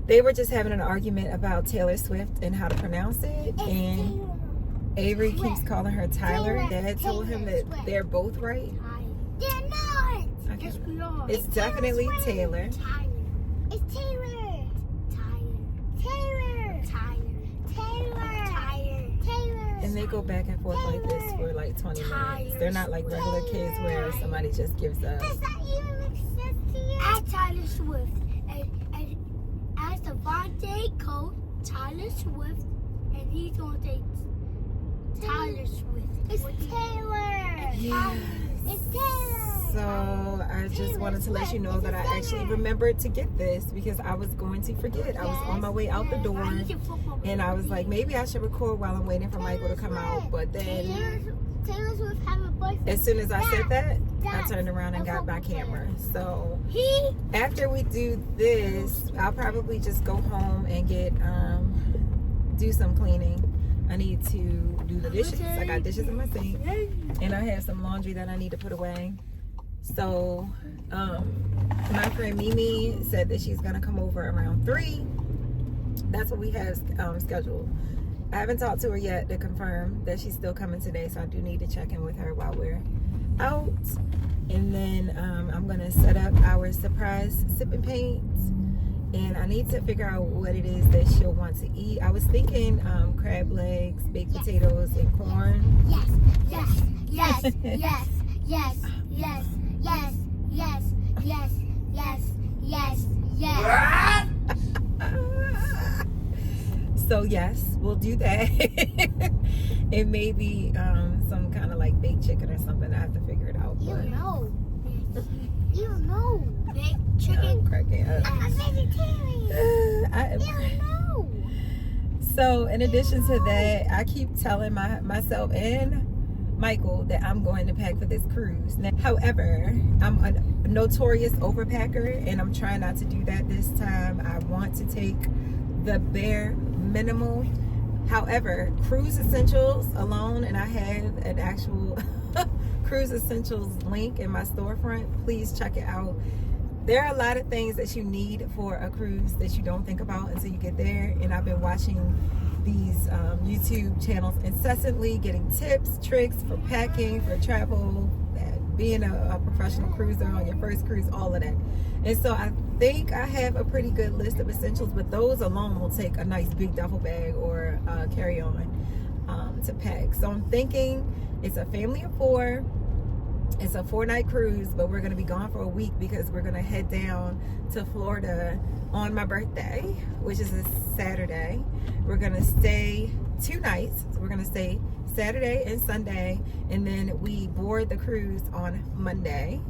They were just having an argument about Taylor Swift and how to pronounce it, and Avery keeps calling her Tyler. Dad told him that they're both right. They're not. Okay. It's definitely Taylor. Tyler. It's Taylor. Tyler. Taylor. And they go back and forth like this for like 20 minutes. They're not like regular kids where somebody just gives up. Does that even make sense to you? At Tyler Swift. And as the Devontae coach, Tyler Swift, and he's going to take Tyler Swift. It's Taylor. Yes. It's Taylor. So I just wanted to let you know that I actually remembered to get this because I was going to forget. I was on my way out the door and I was like, maybe I should record while I'm waiting for Michael to come out. But then Taylor Swift have a boyfriend. as soon as I said that, I turned around and got my camera. So after we do this, I'll probably just go home and get do some cleaning. I need to do the dishes. I got dishes in my sink and I have some laundry that I need to put away. So my friend Mimi said that she's gonna come over around 3. That's what we have scheduled. I haven't talked to her yet to confirm that she's still coming today, so I do need to check in with her while we're out. And then I'm gonna set up our surprise sip and paint, and I need to figure out what it is that she'll want to eat. I was thinking crab legs, baked potatoes, and corn. Yes. So yes, we'll do that. And maybe some kind of like baked chicken or something. I have to figure it out. You But know. Baked chicken. I'm cracking up. I'm a vegetarian. You know. So in addition to that, I keep telling myself and Michael that I'm going to pack for this cruise. Now, however, I'm a notorious overpacker and I'm trying not to do that this time. I want to take the bare minimal. However, cruise essentials alone, and I have an actual cruise essentials link in my storefront. Please check it out. There are a lot of things that you need for a cruise that you don't think about until you get there. And I've been watching these YouTube channels incessantly, getting tips, tricks for packing, for travel, being a professional cruiser on your first cruise, all of that. And so I think I have a pretty good list of essentials, but those alone will take a nice big duffel bag or carry-on to pack. So I'm thinking it's a family of 4. It's a 4-night cruise, but we're going to be gone for a week because we're going to head down to Florida on my birthday, which is a Saturday. We're going to stay 2 nights. So we're going to stay Saturday and Sunday, and then we board the cruise on Monday.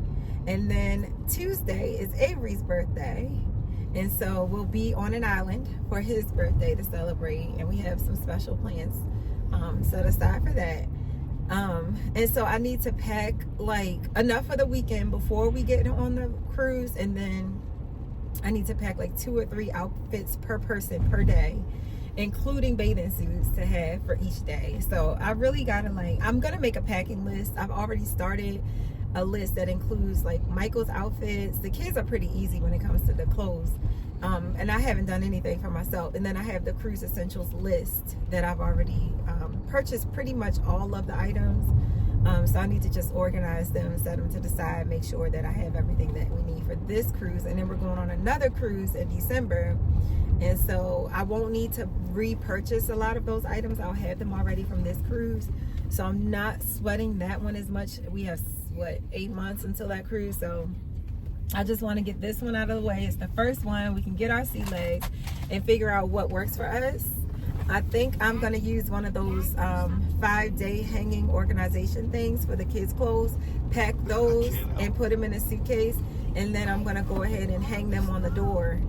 And then Tuesday is Avery's birthday. And so we'll be on an island for his birthday to celebrate. And we have some special plans set aside for that. And so I need to pack like enough for the weekend before we get on the cruise. And then I need to pack like 2 or 3 outfits per person per day, including bathing suits to have for each day. So I really gotta I'm gonna make a packing list. I've already started a list that includes like Michael's outfits. The kids are pretty easy when it comes to the clothes. And I haven't done anything for myself. And then I have the cruise essentials list that I've already purchased pretty much all of the items. So I need to just organize them, set them to the side, make sure that I have everything that we need for this cruise. And then we're going on another cruise in December. And so I won't need to repurchase a lot of those items. I'll have them already from this cruise. So I'm not sweating that one as much. We have, what, 8 months until that cruise. So I just want to get this one out of the way. It's the first one. We can get our sea legs and figure out what works for us. I think I'm going to use one of those 5-day hanging organization things for the kids' clothes. Pack those and put them in a suitcase. And then I'm going to go ahead and hang them on the door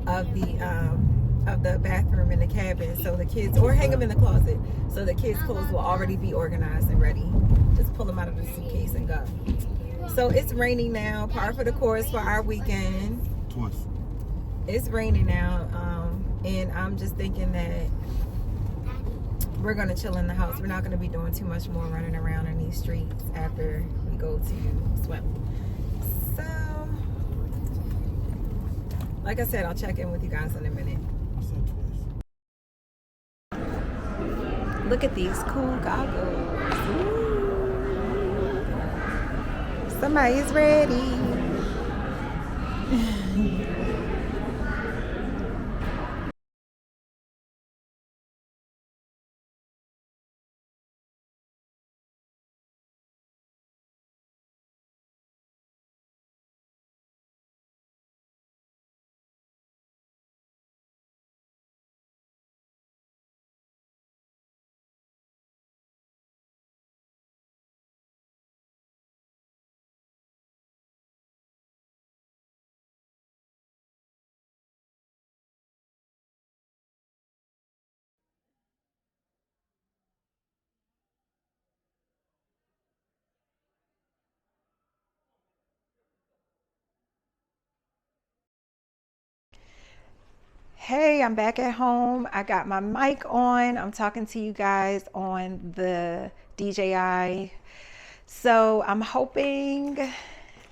of the bathroom in the cabin, so the kids, or hang them in the closet, so the kids' clothes will already be organized and ready. Just pull them out of the suitcase and go. So it's raining now, par for the course for our weekend. Twice. It's raining now, and I'm just thinking that we're gonna chill in the house. We're not gonna be doing too much more running around in these streets after we go to swim. So, like I said, I'll check in with you guys in a minute. Look at these cool goggles. Ooh. Somebody's ready. Hey, I'm back at home. I got my mic on. I'm talking to you guys on the DJI. So I'm hoping,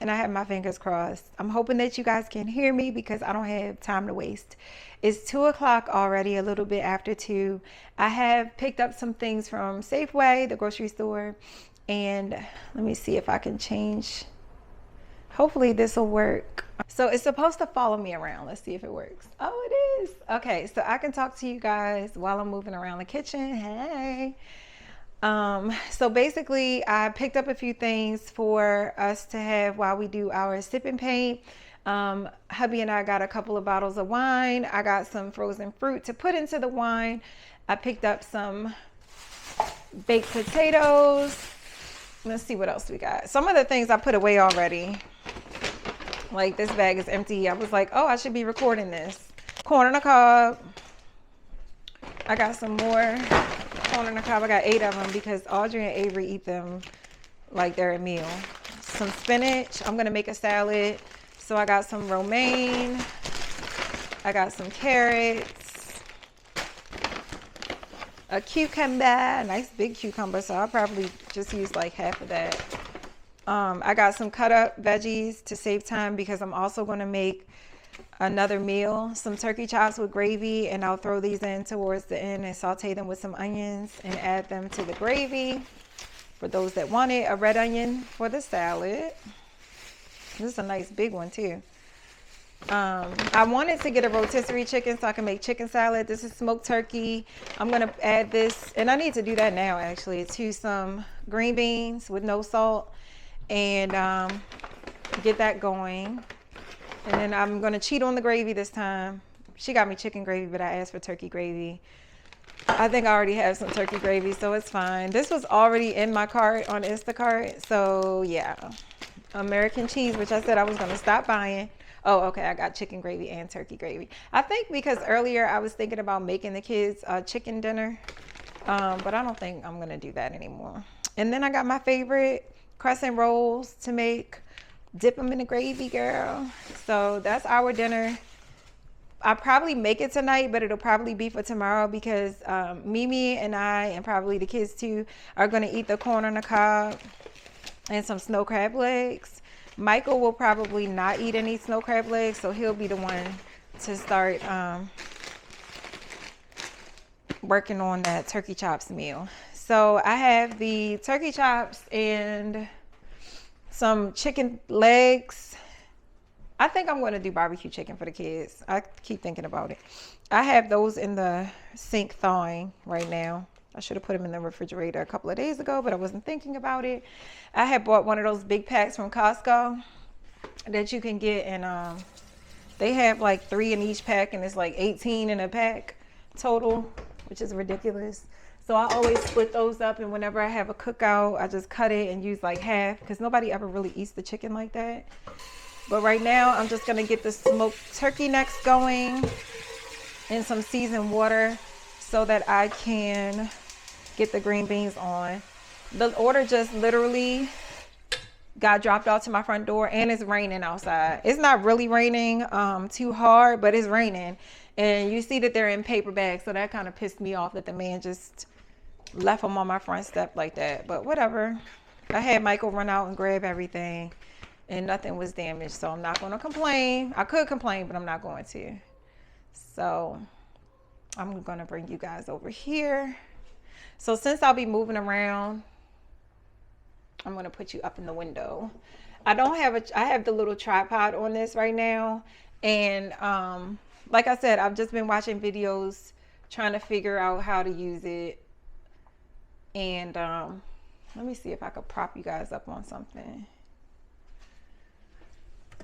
and I have my fingers crossed, I'm hoping that you guys can hear me because I don't have time to waste. It's 2 o'clock already, a little bit after 2. I have picked up some things from Safeway, the grocery store, and let me see if I can change. Hopefully this will work. So it's supposed to follow me around. Let's see if it works. Oh, it is. Okay, so I can talk to you guys while I'm moving around the kitchen. Hey. So basically I picked up a few things for us to have while we do our sip and paint. Hubby and I got a couple of bottles of wine. I got some frozen fruit to put into the wine. I picked up some baked potatoes. Let's see what else we got. Some of the things I put away already. Like this bag is empty. I was like, oh, I should be recording this. Corn on the cob. I got some more corn on the cob. I got 8 of them because Audrey and Avery eat them like they're a meal. Some spinach. I'm going to make a salad. So I got some romaine. I got some carrots. A cucumber. A nice big cucumber. So I'll probably just use like half of that. I got some cut up veggies to save time because I'm also going to make another meal, some turkey chops with gravy, and I'll throw these in towards the end and saute them with some onions and add them to the gravy. For those that want it, a red onion for the salad. This is a nice big one too. I wanted to get a rotisserie chicken so I can make chicken salad. This is smoked turkey. I'm going to add this, and I need to do that now actually, to some green beans with no salt. And get that going. And then I'm going to cheat on the gravy this time. She got me chicken gravy, but I asked for turkey gravy. I think I already have some turkey gravy, so it's fine. This was already in my cart on Instacart, so yeah. American cheese, which I said I was going to stop buying. Oh, okay. I got chicken gravy and turkey gravy. I think because earlier I was thinking about making the kids chicken dinner. But I don't think I'm going to do that anymore. And then I got my favorite crescent rolls to make. Dip them in the gravy, girl. So that's our dinner. I'll probably make it tonight, but it'll probably be for tomorrow because Mimi and I, and probably the kids too, are going to eat the corn on the cob and some snow crab legs. Michael will probably not eat any snow crab legs, so he'll be the one to start working on that turkey chops meal. So I have the turkey chops and some chicken legs. I think I'm going to do barbecue chicken for the kids. I keep thinking about it. I have those in the sink thawing right now. I should have put them in the refrigerator a couple of days ago, but I wasn't thinking about it. I had bought one of those big packs from Costco that you can get, and they have like 3 in each pack, and it's like 18 in a pack total, which is ridiculous. So I always split those up, and whenever I have a cookout, I just cut it and use like half because nobody ever really eats the chicken like that. But right now, I'm just going to get the smoked turkey necks going in some seasoned water so that I can get the green beans on. The order just literally got dropped off to my front door, and it's raining outside. It's not really raining too hard, but it's raining. And you see that they're in paper bags, so that kind of pissed me off that the man just left them on my front step like that. But whatever. I had Michael run out and grab everything, and nothing was damaged, so I'm not going to complain. I could complain, but I'm not going to. So I'm going to bring you guys over here. So since I'll be moving around, I'm going to put you up in the window. I have the little tripod on this right now, and like I said, I've just been watching videos trying to figure out how to use it. And let me see if I could prop you guys up on something.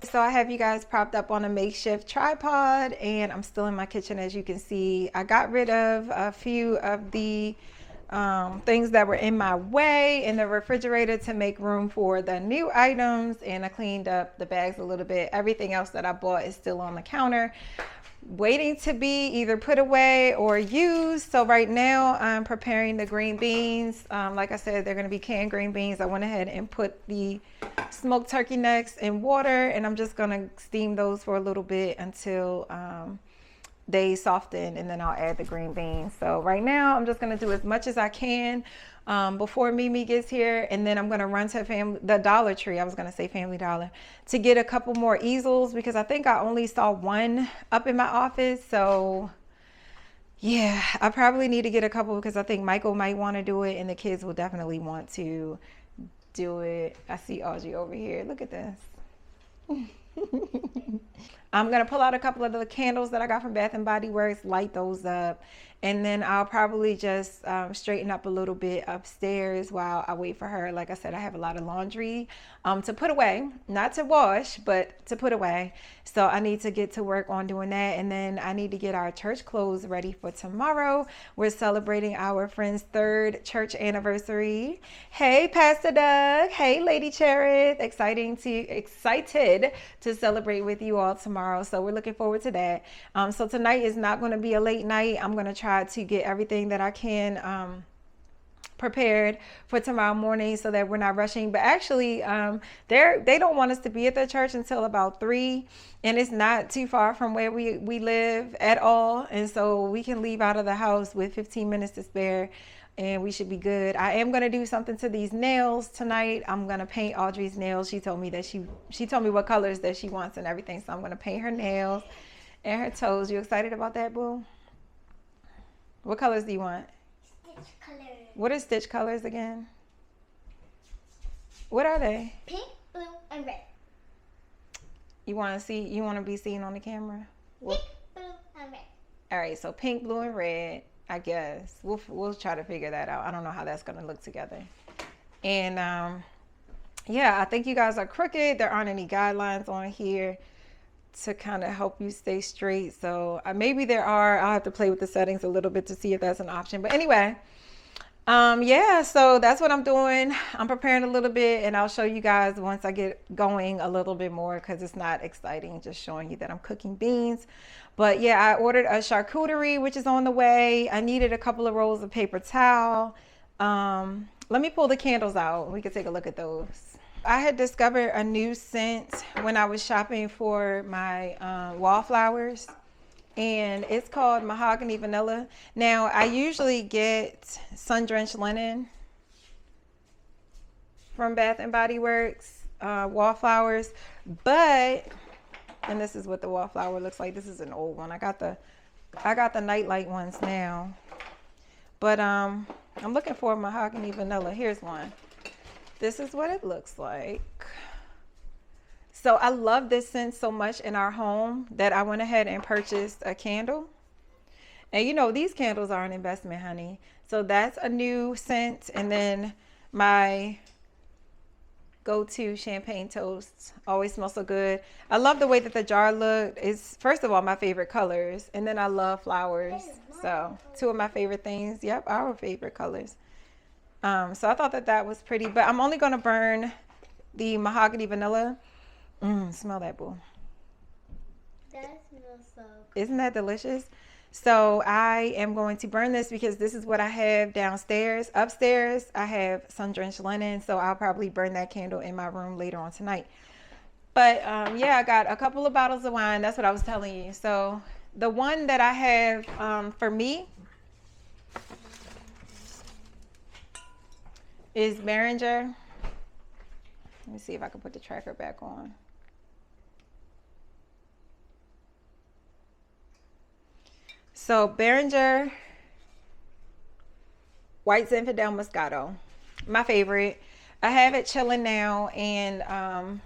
So I have you guys propped up on a makeshift tripod, and I'm still in my kitchen, as you can see. I got rid of a few of the things that were in my way in the refrigerator to make room for the new items, and I cleaned up the bags a little bit. Everything else that I bought is still on the counter, waiting to be either put away or used. So right now I'm preparing the green beans. Like I said, they're going to be canned green beans. I went ahead and put the smoked turkey necks in water, and I'm just going to steam those for a little bit until they soften, and then I'll add the green beans. So right now I'm just going to do as much as I can before Mimi gets here, and then I'm going to run to the Dollar Tree. I was going to say Family Dollar, to get a couple more easels because I think I only saw one up in my office. So yeah, I probably need to get a couple because I think Michael might want to do it, and the kids will definitely want to do it. I see Audrey over here. Look at this. I'm going to pull out a couple of the candles that I got from Bath and Body Works, light those up, and then I'll probably just straighten up a little bit upstairs while I wait for her. Like I said, I have a lot of laundry to put away, not to wash, but to put away. So I need to get to work on doing that, and then I need to get our church clothes ready for tomorrow. We're celebrating our friend's 3rd church anniversary. Hey, Pastor Doug. Hey, Lady Cherith. Excited to celebrate with you all tomorrow. So we're looking forward to that. So tonight is not going to be a late night. I'm going to try to get everything that I can prepared for tomorrow morning so that we're not rushing. But actually they don't want us to be at the church until about 3, and it's not too far from where we live at all, and so we can leave out of the house with 15 minutes to spare, and we should be good. I am going to do something to these nails tonight. I'm going to paint Audrey's nails. She told me that she told me what colors that she wants and everything, so I'm going to paint her nails and her toes. You excited about that, boo? What colors do you want? Stitch colors. What are stitch colors again? What are they? Pink, blue, and red. You want to be seen on the camera? Pink, blue, and red. All right, so pink, blue, and red. I guess we'll try to figure that out. I don't know how that's gonna look together. And yeah, I think you guys are crooked. There aren't any guidelines on here to kind of help you stay straight. So maybe there are. I'll have to play with the settings a little bit to see if that's an option. But anyway, Yeah, so that's what I'm doing. I'm preparing a little bit, and I'll show you guys once I get going a little bit more, because it's not exciting just showing you that I'm cooking beans. But yeah, I ordered a charcuterie, which is on the way. I needed a couple of rolls of paper towel. Let me pull the candles out. We can take a look at those. I had discovered a new scent when I was shopping for my wallflowers, and it's called Mahogany Vanilla. Now, I usually get sun-drenched linen from Bath and Body Works, wallflowers, but, and this is what the wallflower looks like. This is an old one. I got the nightlight ones now, but I'm looking for Mahogany Vanilla. Here's one. This is what it looks like. So I love this scent so much in our home that I went ahead and purchased a candle. And you know, these candles are an investment, honey. So that's a new scent. And then my go-to champagne toast always smells so good. I love the way that the jar looked. It's, first of all, my favorite colors. And then I love flowers. So two of my favorite things. Yep, our favorite colors. So I thought that that was pretty. But I'm only going to burn the Mahogany Vanilla. Smell that, boo. That smells so good. Isn't that delicious? So I am going to burn this because this is what I have downstairs. Upstairs, I have sun-drenched linen, so I'll probably burn that candle in my room later on tonight. But yeah, I got a couple of bottles of wine. That's what I was telling you. So the one that I have for me is Beringer. Let me see if I can put the tracker back on. So Beringer White Zinfandel Moscato, my favorite. I have it chilling now, and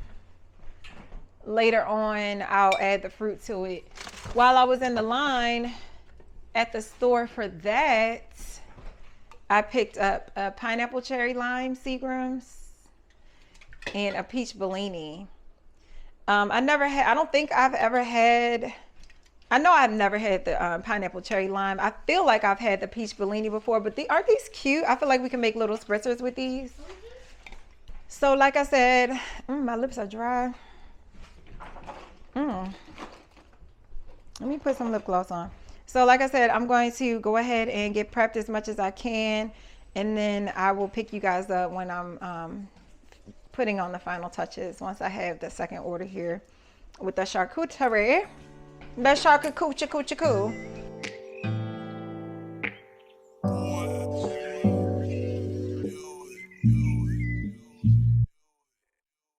later on I'll add the fruit to it. While I was in the line at the store for that, I picked up a pineapple cherry lime Seagrams and a peach Bellini. I don't think I've ever had, I know I've never had the pineapple cherry lime. I feel like I've had the peach Bellini before, but aren't these cute? I feel like we can make little spritzers with these. So like I said, my lips are dry. Let me put some lip gloss on. So like I said, I'm going to go ahead and get prepped as much as I can, and then I will pick you guys up when I'm putting on the final touches once I have the second order here with the charcuterie. The charcuterie.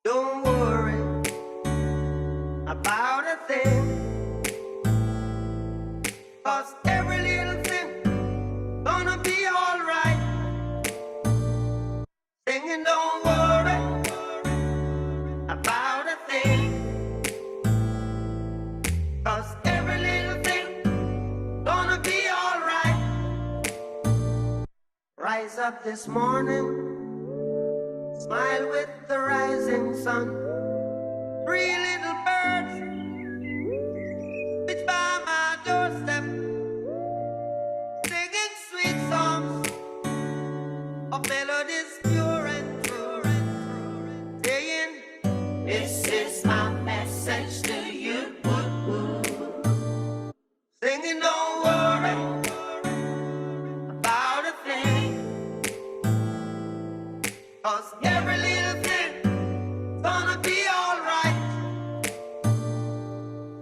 Don't worry about a thing, 'cause every little thing gonna be alright. Singing, don't worry about a thing, 'cause every little thing gonna be alright. Rise up this morning, smile with the rising sun. Three little birds pitch by my doorstep, singing sweet songs of melodies pure and true, saying, this is my message to you. Singing, don't worry about a thing, 'cause every little thing gonna be alright.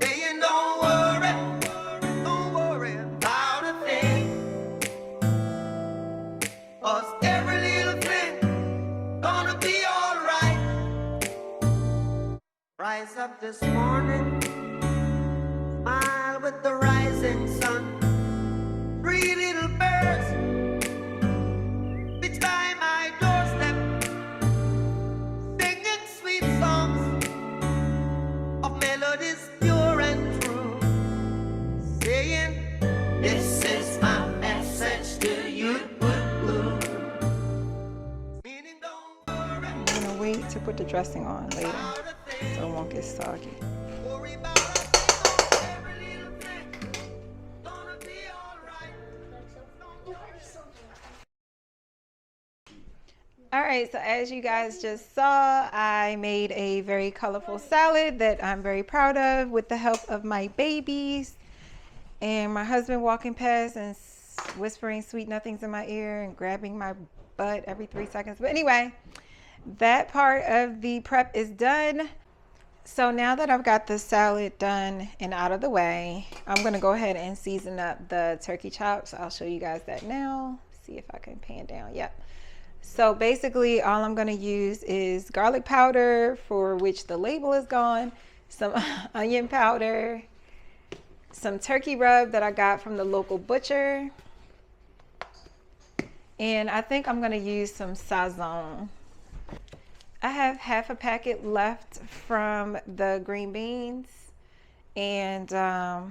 Saying, don't worry about a thing, 'cause every little thing gonna be alright. Rise up this morning, smile with the rising sun. Three little birds pitch by my doorstep, singing sweet songs of melodies pure and true, saying, this is my message to you. Meaning, don't worry I'm gonna wait to put the dressing on later about a thing. so it won't get soggy. Worry about a thing, every little thing gonna be alright. right, so as you guys just saw, I made a very colorful salad that I'm very proud of with the help of my babies and my husband walking past and whispering sweet nothings in my ear and grabbing my butt every 3 seconds. But anyway, that part of the prep is done. So now that I've got the salad done and out of the way, I'm going to go ahead and season up the turkey chops. I'll show you guys that now. See if I can pan down. Yep. So basically all I'm going to use is garlic powder, for which the label is gone, some onion powder, some turkey rub that I got from the local butcher, and I think I'm going to use some Sazon. I have half a packet left from the green beans, and I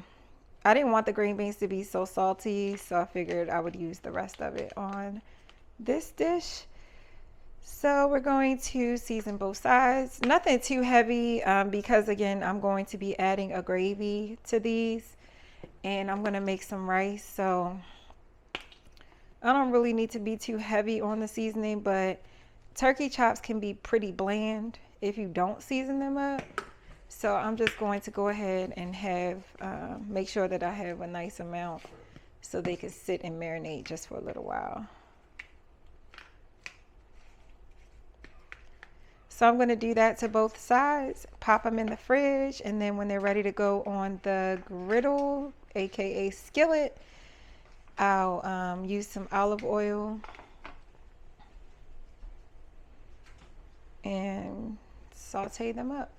didn't want the green beans to be so salty, so I figured I would use the rest of it on this dish. So we're going to season both sides. Nothing too heavy because again, I'm going to be adding a gravy to these, and I'm going to make some rice. So I don't really need to be too heavy on the seasoning, but turkey chops can be pretty bland if you don't season them up. So I'm just going to go ahead and have make sure that I have a nice amount so they can sit and marinate just for a little while. So I'm going to do that to both sides, pop them in the fridge, and then when they're ready to go on the griddle, aka skillet, I'll use some olive oil and saute them up.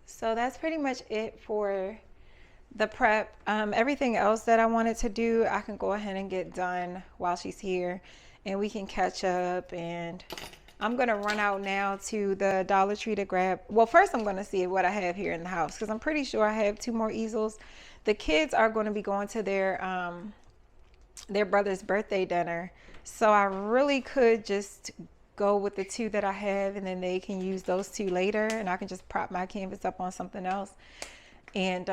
So that's pretty much it for the prep. Everything else that I wanted to do, I can go ahead and get done while she's here, and we can catch up. And I'm gonna run out now to the Dollar Tree to grab, well, first I'm gonna see what I have here in the house, because I'm pretty sure I have 2 more easels. The kids are going to be going to their brother's birthday dinner, so I really could just go with the 2 that I have, and then they can use those 2 later, and I can just prop my canvas up on something else and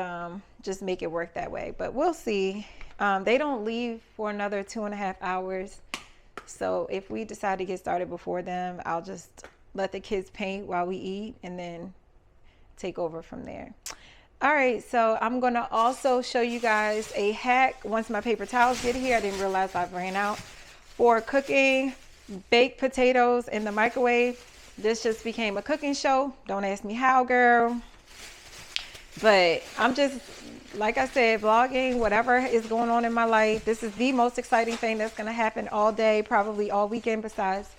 just make it work that way. But we'll see. They don't leave for another 2.5 hours, so if we decide to get started before them, I'll just let the kids paint while we eat and then take over from there. All right, so I'm gonna also show you guys a hack once my paper towels get here. I didn't realize I ran out, for cooking baked potatoes in the microwave. This just became a cooking show. Don't ask me how, girl. But I'm just, like I said, vlogging whatever is going on in my life. This is the most exciting thing that's going to happen all day, probably all weekend, besides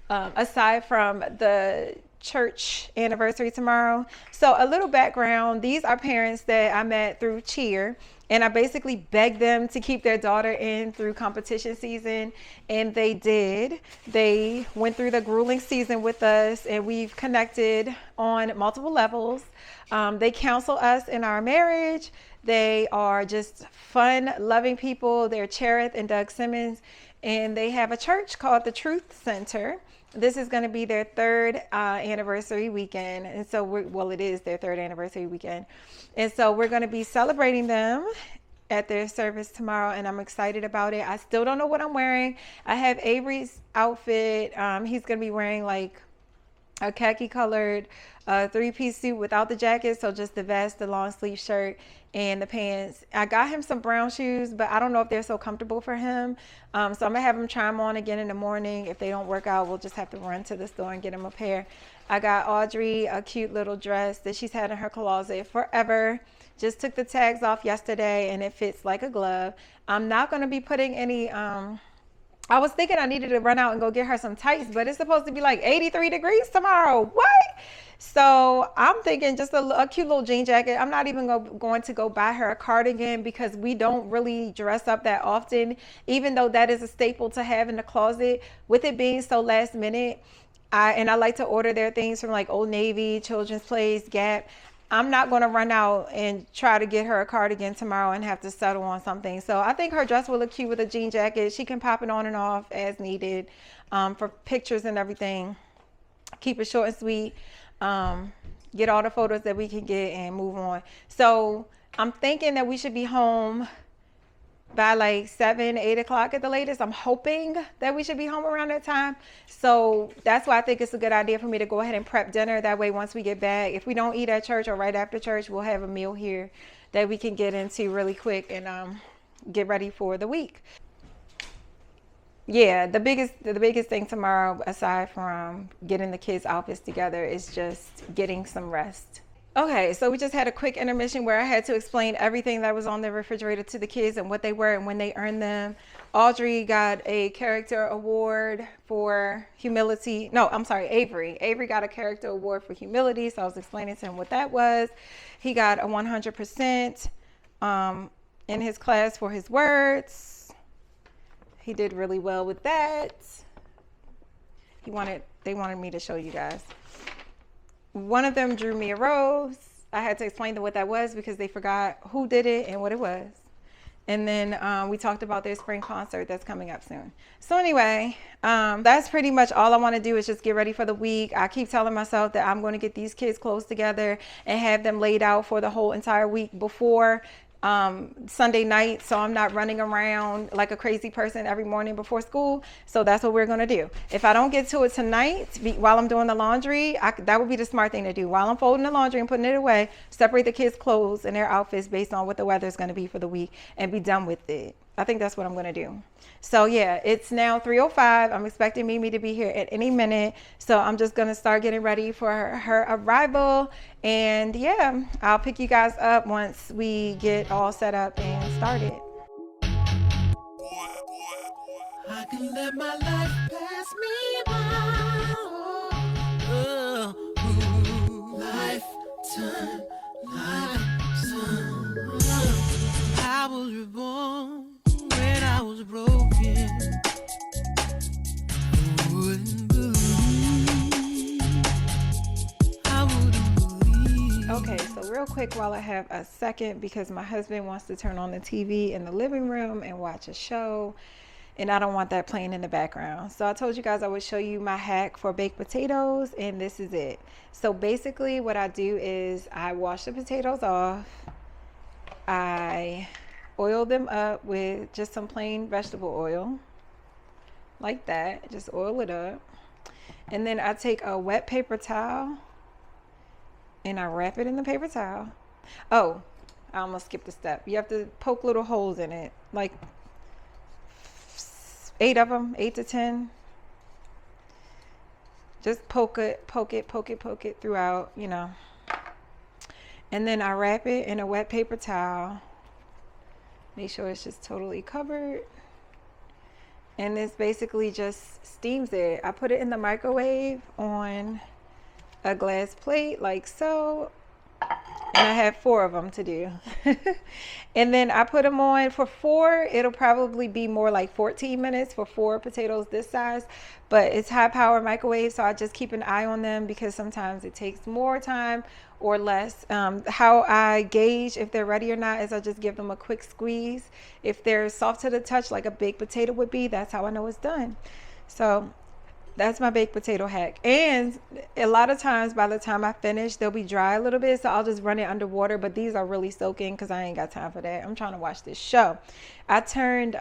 aside from the church anniversary tomorrow. So a little background: these are parents that I met through cheer, and I basically begged them to keep their daughter in through competition season, and they did. They went through the grueling season with us, and we've connected on multiple levels. They counsel us in our marriage. They are just fun, loving people. They're Cherith and Doug Simmons, and they have a church called the Truth Center. This is going to be their 3rd anniversary weekend. And so, well, it is their 3rd anniversary weekend. And so we're going to be celebrating them at their service tomorrow, and I'm excited about it. I still don't know what I'm wearing. I have Avery's outfit. He's going to be wearing like a khaki colored 3-piece suit without the jacket. So just the vest, the long sleeve shirt, and the pants. I got him some brown shoes, but I don't know if they're so comfortable for him. So I'm gonna have him try them on again in the morning. If they don't work out, we'll just have to run to the store and get him a pair. I got Audrey a cute little dress that she's had in her closet forever. Just took the tags off yesterday, and it fits like a glove. I'm not gonna be putting any, I was thinking I needed to run out and go get her some tights, but it's supposed to be like 83 degrees tomorrow. What? So I'm thinking just a cute little jean jacket. I'm not even going to go buy her a cardigan, because we don't really dress up that often, even though that is a staple to have in the closet. With it being so last minute, I like to order their things from like Old Navy, Children's Place, Gap. I'm not going to run out and try to get her a cardigan tomorrow and have to settle on something. So I think her dress will look cute with a jean jacket. She can pop it on and off as needed for pictures and everything. Keep it short and sweet. Get all the photos that we can get and move on. So I'm thinking that we should be home by like 7, 8 o'clock at the latest. I'm hoping that we should be home around that time. So that's why I think it's a good idea for me to go ahead and prep dinner. That way, once we get back, if we don't eat at church or right after church, we'll have a meal here that we can get into really quick and get ready for the week. Yeah, the biggest thing tomorrow, aside from getting the kids' outfits together, is just getting some rest. Okay, so we just had a quick intermission where I had to explain everything that was on the refrigerator to the kids and what they were and when they earned them. Audrey got a character award for humility. No, I'm sorry, Avery. Avery got a character award for humility, so I was explaining to him what that was. He got a 100% in his class for his words. He did really well with that. They wanted me to show you guys. One of them drew me a rose. I had to explain to them what that was because they forgot who did it and what it was. And then we talked about their spring concert that's coming up soon. So anyway, that's pretty much all I want to do is just get ready for the week. I keep telling myself that I'm going to get these kids' clothes together and have them laid out for the whole entire week before Sunday night, so I'm not running around like a crazy person every morning before school. So that's what we're going to do. If I don't get to it tonight while I'm doing the laundry, that would be the smart thing to do. While I'm folding the laundry and putting it away, separate the kids' clothes and their outfits based on what the weather is going to be for the week and be done with it. I think that's what I'm going to do. So yeah, it's now 3:05. I'm expecting Mimi to be here at any minute. So I'm just going to start getting ready for her arrival. And yeah, I'll pick you guys up once we get all set up and started. I can let my life pass me by. Lifetime. I was reborn when I was broken. Okay, so real quick while I have a second, because my husband wants to turn on the TV in the living room and watch a show, and I don't want that playing in the background. So I told you guys I would show you my hack for baked potatoes, and this is it. So basically what I do is I wash the potatoes off. I oil them up with just some plain vegetable oil, like that. Just oil it up. And then I take a wet paper towel and I wrap it in the paper towel. Oh, I almost skipped a step. You have to poke little holes in it, like 8 of them, 8 to 10. Just poke it throughout, you know. And then I wrap it in a wet paper towel. Make sure it's just totally covered. And this basically just steams it. I put it in the microwave on a glass plate like so. And I have 4 of them to do. And then I put them on for 4. It'll probably be more like 14 minutes for 4 potatoes this size. But it's high power microwave, so I just keep an eye on them because sometimes it takes more time or less. How I gauge if they're ready or not is I just give them a quick squeeze. If they're soft to the touch like a baked potato would be, that's how I know it's done. So that's my baked potato hack. And a lot of times by the time I finish, they'll be dry a little bit, so I'll just run it under water. But these are really soaking because I ain't got time for that. I'm trying to watch this show. I turned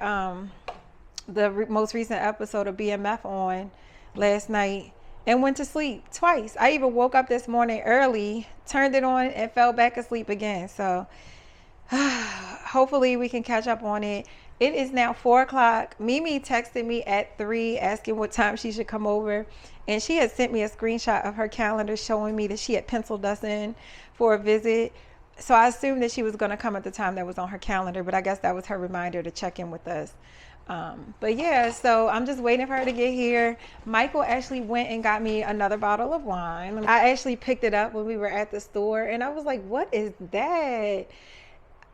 the most recent episode of BMF on last night and went to sleep twice. I even woke up this morning early, turned it on, and fell back asleep again. So hopefully we can catch up on it. It is now 4 o'clock. Mimi texted me at 3 asking what time she should come over. And she had sent me a screenshot of her calendar showing me that she had penciled us in for a visit. So I assumed that she was going to come at the time that was on her calendar, but I guess that was her reminder to check in with us. But yeah, so I'm just waiting for her to get here. Michael actually went and got me another bottle of wine. I actually picked it up when we were at the store and I was like, what is that?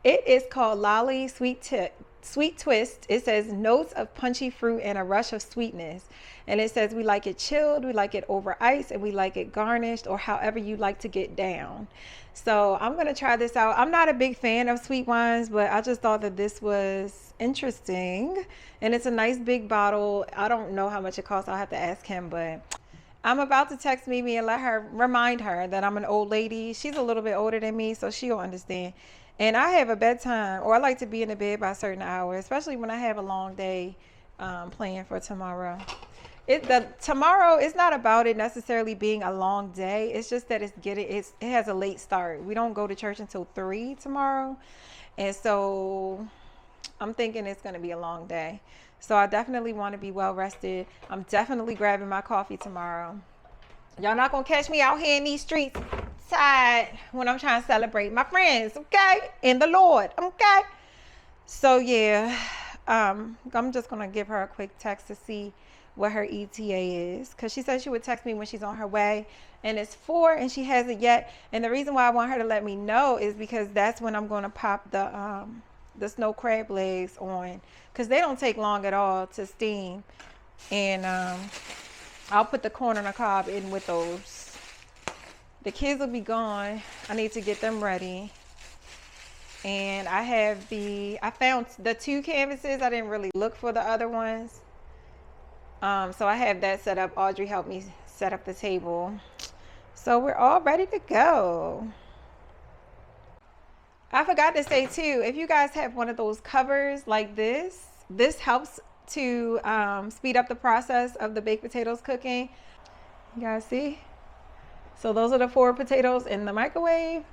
It is called Lolly Sweet Twist. It says notes of punchy fruit and a rush of sweetness. And it says we like it chilled, we like it over ice, and we like it garnished, or however you like to get down. So I'm going to try this out. I'm not a big fan of sweet wines, but I just thought that this was interesting. And it's a nice big bottle. I don't know how much it costs. I'll have to ask him, but I'm about to text Mimi and remind her that I'm an old lady. She's a little bit older than me, so she'll understand. And I have a bedtime, or I like to be in the bed by a certain hour, especially when I have a long day planned for tomorrow. Tomorrow is not about it necessarily being a long day. It's just that it has a late start. We don't go to church until 3 tomorrow, and so I'm thinking it's going to be a long day. So I definitely want to be well rested. I'm definitely grabbing my coffee tomorrow. Y'all not going to catch me out here in these streets side when I'm trying to celebrate my friends, okay? In the Lord, okay? So yeah, I'm just going to give her a quick text to see what her ETA is, because she said she would text me when she's on her way, and it's 4 and she hasn't yet. And the reason why I want her to let me know is because that's when I'm going to pop the snow crab legs on, because they don't take long at all to steam. And I'll put the corn on the cob in with those. The kids will be gone. I need to get them ready. And I found the 2 canvases. I didn't really look for the other ones. So I have that set up. Audrey helped me set up the table. So we're all ready to go. I forgot to say too, if you guys have one of those covers like this helps to speed up the process of the baked potatoes cooking. You guys see? So those are the 4 potatoes in the microwave.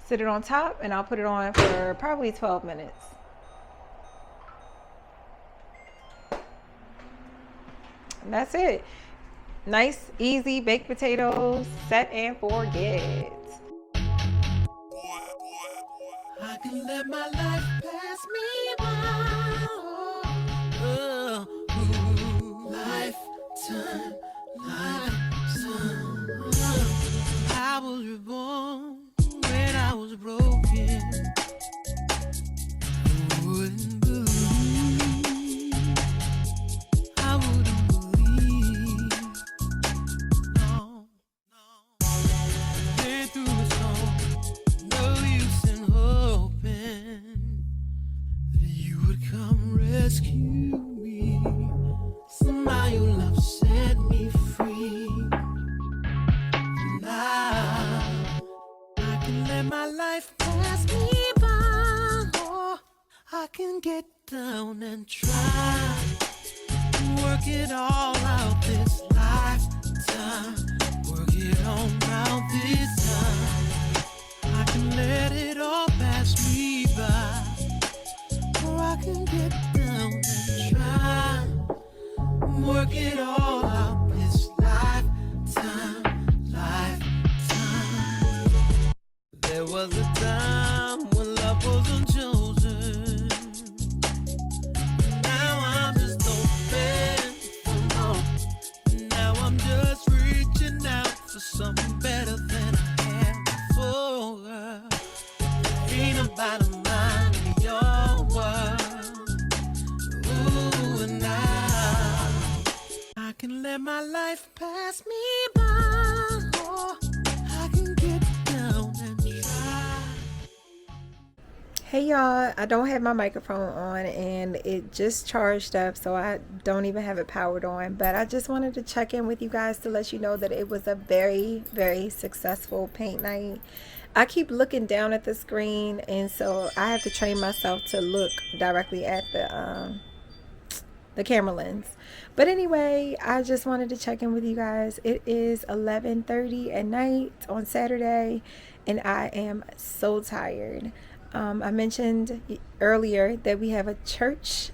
Sit it on top, and I'll put it on for probably 12 minutes. And that's it. Nice, easy baked potatoes, set and forget. I can let my life pass me by. Lifetime. I was reborn when I was broken. I wouldn't believe. I wouldn't believe. No. Been through the storm. No use in hoping that you would come rescue me. Somehow your love set me free. Now I can let my life pass me by. Oh, I can get down and try. Work it all out this lifetime. Work it all out this time. I can let it all pass me by. Or I can get down and try. Work it all out this lifetime. There was a time when love wasn't chosen. Now I'm just open for more. Now I'm just reaching out for something better than I had before. Ain't about a mind in your world. Ooh, and I can let my life pass me by. Oh, I can get down and try. Hey y'all, I don't have my microphone on and it just charged up, so I don't even have it powered on, but I just wanted to check in with you guys to let you know that it was a very, very successful paint night. I keep looking down at the screen, and so I have to train myself to look directly at the camera lens. But anyway, I just wanted to check in with you guys. It is 11:30 at night on Saturday, and I am so tired. I mentioned earlier that we have a church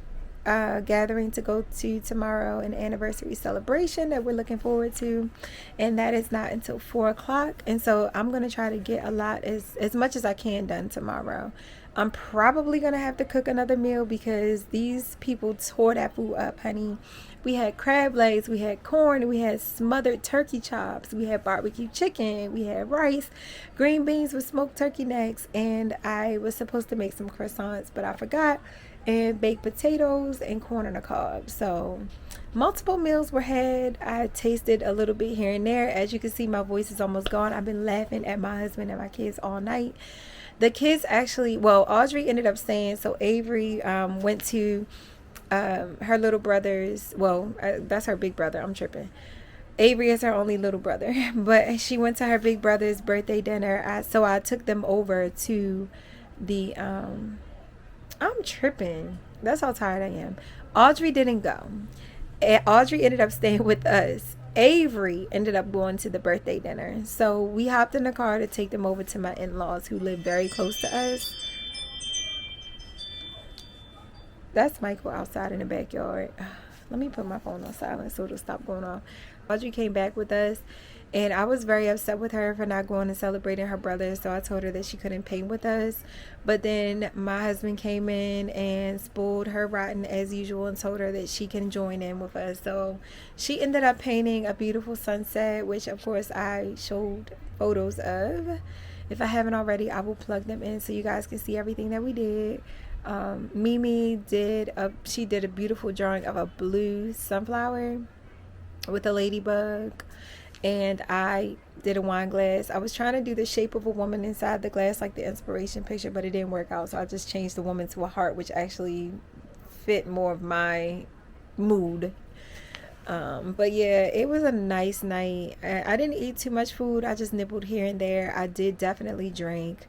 gathering to go to tomorrow, an anniversary celebration that we're looking forward to, and that is not until 4 o'clock. And so I'm gonna try to get a lot, as much as I can, done tomorrow. I'm probably gonna have to cook another meal because these people tore that food up, honey. We had crab legs, we had corn, we had smothered turkey chops, we had barbecue chicken, we had rice, green beans with smoked turkey necks, and I was supposed to make some croissants, but I forgot, and baked potatoes and corn on the cob. So multiple meals were had. I tasted a little bit here and there. As you can see, my voice is almost gone. I've been laughing at my husband and my kids all night. The kids actually, well, Audrey ended up staying, so Avery went to her little brother's, well, that's her big brother, I'm tripping. Avery is her only little brother, but she went to her big brother's birthday dinner. So I took them over to the, I'm tripping. That's how tired I am. Audrey didn't go. Audrey ended up staying with us. Avery ended up going to the birthday dinner. So we hopped in the car to take them over to my in-laws who live very close to us. That's Michael outside in the backyard. Let me put my phone on silent so it'll stop going off. Audrey came back with us, and I was very upset with her for not going and celebrating her brother, so I told her that she couldn't paint with us. But then my husband came in and spoiled her rotten as usual and told her that she can join in with us. So she ended up painting a beautiful sunset, which of course I showed photos of. If I haven't already, I will plug them in so you guys can see everything that we did. Mimi did a beautiful drawing of a blue sunflower with a ladybug, and I did a wine glass. I was trying to do the shape of a woman inside the glass, like the inspiration picture, but it didn't work out, so I just changed the woman to a heart, which actually fit more of my mood. But yeah, it was a nice night. I didn't eat too much food. I just nibbled here and there. I did definitely drink.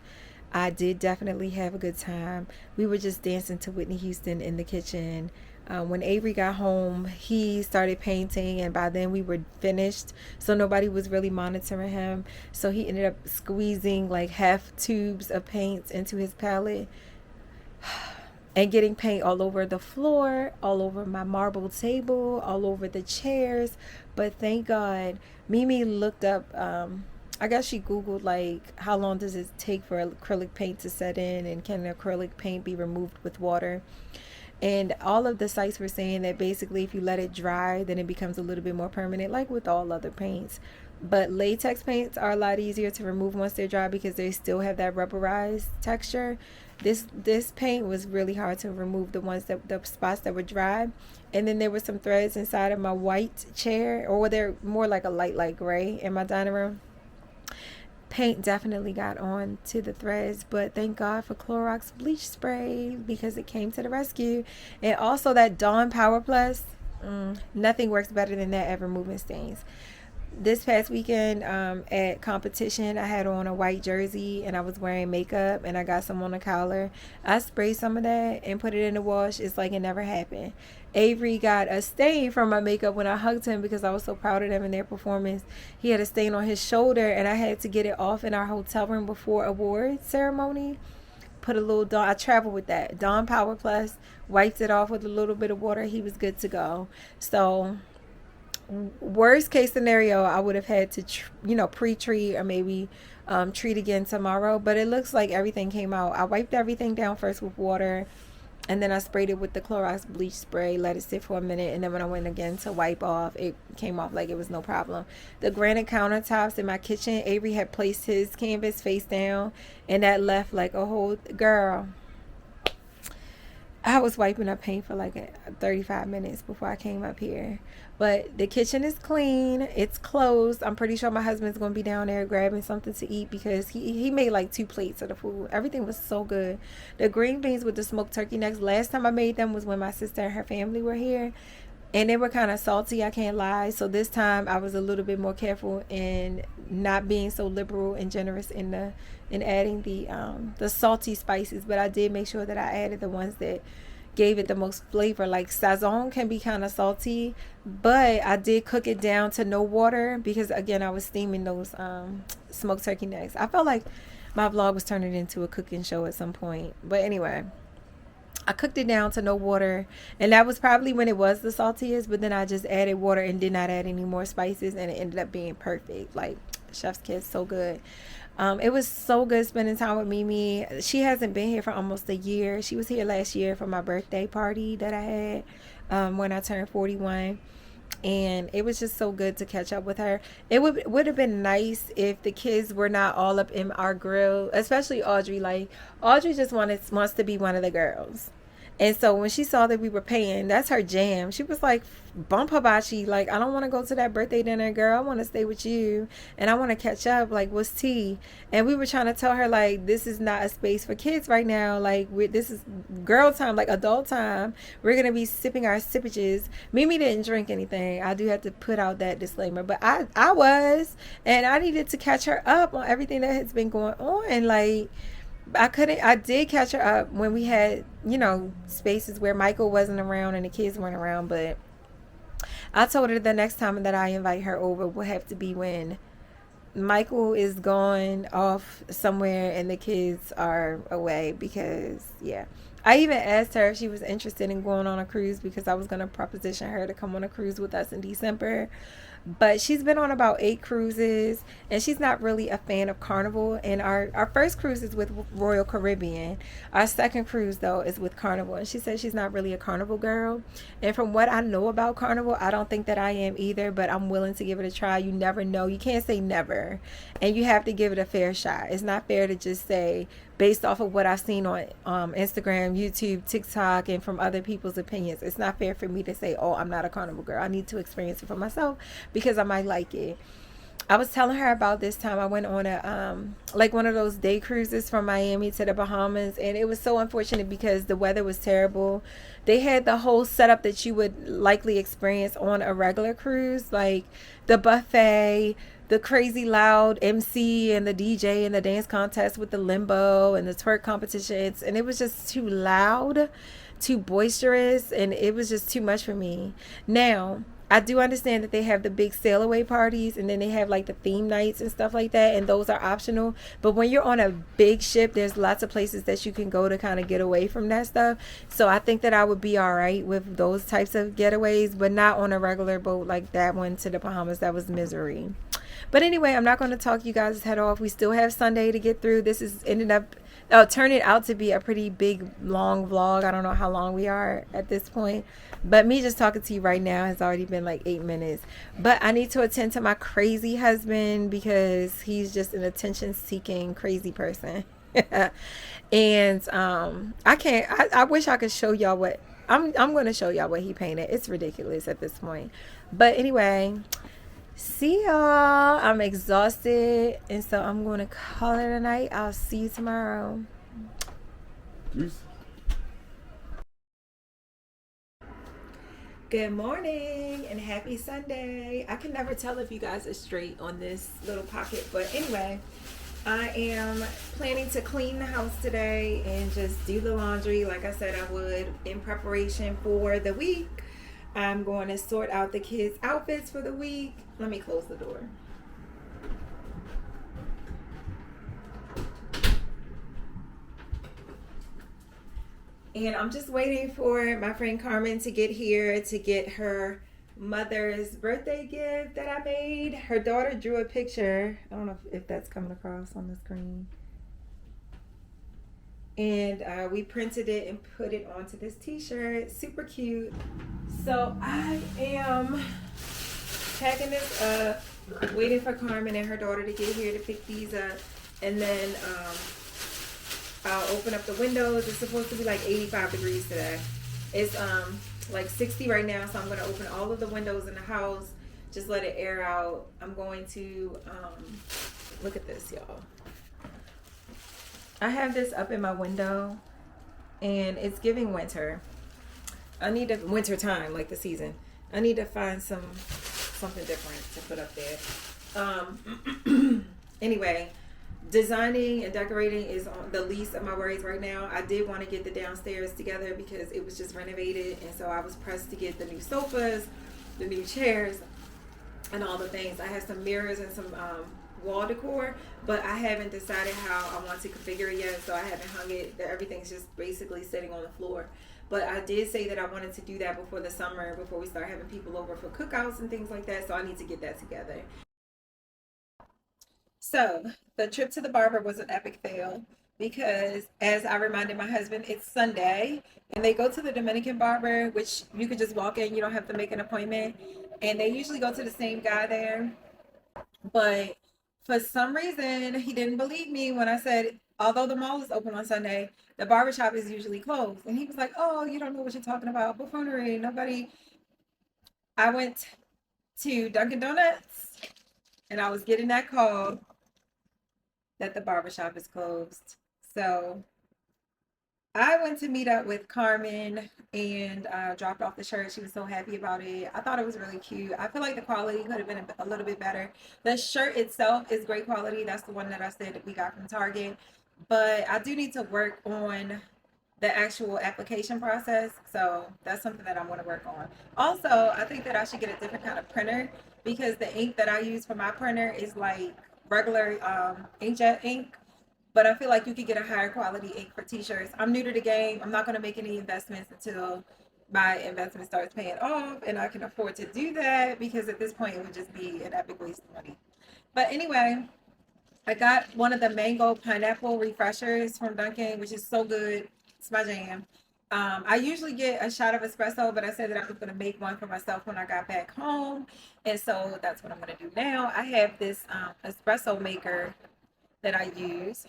I did definitely have a good time. We were just dancing to Whitney Houston in the kitchen. When Avery got home, he started painting, and by then we were finished, so nobody was really monitoring him. So he ended up squeezing like half tubes of paint into his palette and getting paint all over the floor, all over my marble table, all over the chairs. But thank God, Mimi looked up, I guess she Googled like how long does it take for acrylic paint to set in, and can acrylic paint be removed with water. And all of the sites were saying that basically if you let it dry, then it becomes a little bit more permanent, like with all other paints. But latex paints are a lot easier to remove once they're dry because they still have that rubberized texture. This paint was really hard to remove, the spots that were dry. And then there were some threads inside of my white chair, or they're more like a light gray in my dining room. Paint definitely got on to the threads, but thank God for Clorox bleach spray because it came to the rescue. And also that Dawn Power Plus, nothing works better than that at removing stains. This past weekend at competition, I had on a white jersey and I was wearing makeup and I got some on the collar. I sprayed some of that and put it in the wash. It's like it never happened. Avery got a stain from my makeup when I hugged him because I was so proud of them in their performance. He had a stain on his shoulder and I had to get it off in our hotel room before award ceremony. Put a little Dawn, I traveled with that Dawn Power Plus, wiped it off with a little bit of water. He was good to go. So worst case scenario, I would have had to pre-treat or maybe treat again tomorrow, but it looks like everything came out. I wiped everything down first with water, and then I sprayed it with the Clorox bleach spray, let it sit for a minute, and then when I went again to wipe off, it came off like it was no problem. The granite countertops in my kitchen, Avery had placed his canvas face down, and that left like a whole, girl, I was wiping up paint for like 35 minutes before I came up here. But the kitchen is clean. It's closed. I'm pretty sure my husband's going to be down there grabbing something to eat because he made like 2 plates of the food. Everything was so good. The green beans with the smoked turkey necks, last time I made them was when my sister and her family were here. And they were kind of salty, I can't lie. So this time I was a little bit more careful in not being so liberal and generous in adding the salty spices. But I did make sure that I added the ones that gave it the most flavor. Like sazon can be kind of salty, but I did cook it down to no water because again I was steaming those smoked turkey necks. I felt like my vlog was turning into a cooking show at some point, but anyway, I cooked it down to no water, and that was probably when it was the saltiest, but then I just added water and did not add any more spices, and it ended up being perfect. Like, chef's kiss, so good. It was so good spending time with Mimi. She hasn't been here for almost a year. She was here last year for my birthday party that I had when I turned 41. And it was just so good to catch up with her. It would have been nice if the kids were not all up in our grill, especially Audrey. Like, Audrey just wants to be one of the girls. And so when she saw that we were paying, that's her jam. She was like, bump hibachi. Like, I don't want to go to that birthday dinner, girl. I want to stay with you. And I want to catch up. Like, what's tea? And we were trying to tell her, like, this is not a space for kids right now. Like, this is girl time, like adult time. We're going to be sipping our sippages. Mimi didn't drink anything. I do have to put out that disclaimer. But I was. And I needed to catch her up on everything that has been going on. Like, I did catch her up when we had, spaces where Michael wasn't around and the kids weren't around, but I told her the next time that I invite her over will have to be when Michael is gone off somewhere and the kids are away, because I even asked her if she was interested in going on a cruise, because I was going to proposition her to come on a cruise with us in December. But she's been on about 8 cruises, and she's not really a fan of Carnival. And our first cruise is with Royal Caribbean. Our second cruise, though, is with Carnival. And she said she's not really a Carnival girl. And from what I know about Carnival, I don't think that I am either, but I'm willing to give it a try. You never know. You can't say never. And you have to give it a fair shot. It's not fair to just say, based off of what I've seen on Instagram, YouTube, TikTok, and from other people's opinions, it's not fair for me to say, oh, I'm not a Carnival girl. I need to experience it for myself because I might like it. I was telling her about this time I went on a like one of those day cruises from Miami to the Bahamas, and it was so unfortunate because the weather was terrible. They had the whole setup that you would likely experience on a regular cruise, like the buffet, the crazy loud MC and the DJ and the dance contest with the limbo and the twerk competitions. And it was just too loud, too boisterous, and it was just too much for me. Now, I do understand that they have the big sail away parties, and then they have like the theme nights and stuff like that, and those are optional. But when you're on a big ship, there's lots of places that you can go to kind of get away from that stuff. So I think that I would be all right with those types of getaways, but not on a regular boat like that one to the Bahamas. That was misery. But anyway, I'm not going to talk you guys' head off. We still have Sunday to get through. This is turning out to be a pretty big, long vlog. I don't know how long we are at this point. But me just talking to you right now has already been like 8 minutes. But I need to attend to my crazy husband because he's just an attention-seeking, crazy person. And I wish I could show y'all what... I'm going to show y'all what he painted. It's ridiculous at this point. But anyway... see y'all. I'm exhausted, and so I'm going to call it a night. I'll see you tomorrow. Peace. Good morning and happy Sunday. I can never tell if you guys are straight on this little pocket, but anyway, I am planning to clean the house today and just do the laundry like I said I would in preparation for the week. I'm going to sort out the kids' outfits for the week. Let me close the door. And I'm just waiting for my friend Carmen to get here to get her mother's birthday gift that I made. Her daughter drew a picture. I don't know if that's coming across on the screen. And we printed it and put it onto this t-shirt. Super cute. So I am packing this up, waiting for Carmen and her daughter to get here to pick these up. And then I'll open up the windows. It's supposed to be like 85 degrees today. It's like 60 right now, so I'm going to open all of the windows in the house. Just let it air out. I'm going to, look at this, y'all. I have this up in my window, and it's giving winter. I need a winter time, like the season. I need to find something different to put up there. Anyway, designing and decorating is on the least of my worries right now. I did want to get the downstairs together because it was just renovated, and so I was pressed to get the new sofas, the new chairs, and all the things. I have some mirrors and some wall decor, but I haven't decided how I want to configure it yet, so I haven't hung it. Everything's just basically sitting on the floor. But I did say that I wanted to do that before the summer, before we start having people over for cookouts and things like that, so I need to get that together. So the trip to the barber was an epic fail because, as I reminded my husband, it's Sunday and they go to the Dominican barber, which you could just walk in, you don't have to make an appointment. And they usually go to the same guy there. But for some reason, he didn't believe me when I said, although the mall is open on Sunday, the barbershop is usually closed. And he was like, oh, you don't know what you're talking about. Buffoonery, nobody. I went to Dunkin' Donuts and I was getting that call that the barbershop is closed. So I went to meet up with Carmen and dropped off the shirt. She was so happy about it. I thought it was really cute. I feel like the quality could have been a little bit better. The shirt itself is great quality. That's the one that I said that we got from Target. But I do need to work on the actual application process. So that's something that I'm going to work on. Also, I think that I should get a different kind of printer because the ink that I use for my printer is like regular inkjet ink. But I feel like you could get a higher quality ink for t-shirts. I'm new to the game. I'm not going to make any investments until my investment starts paying off and I can afford to do that, because at this point it would just be an epic waste of money. But anyway, I got one of the mango pineapple refreshers from Dunkin', which is so good. It's my jam. I usually get a shot of espresso, but I said that I was going to make one for myself when I got back home. And so that's what I'm going to do now. I have this espresso maker that I use.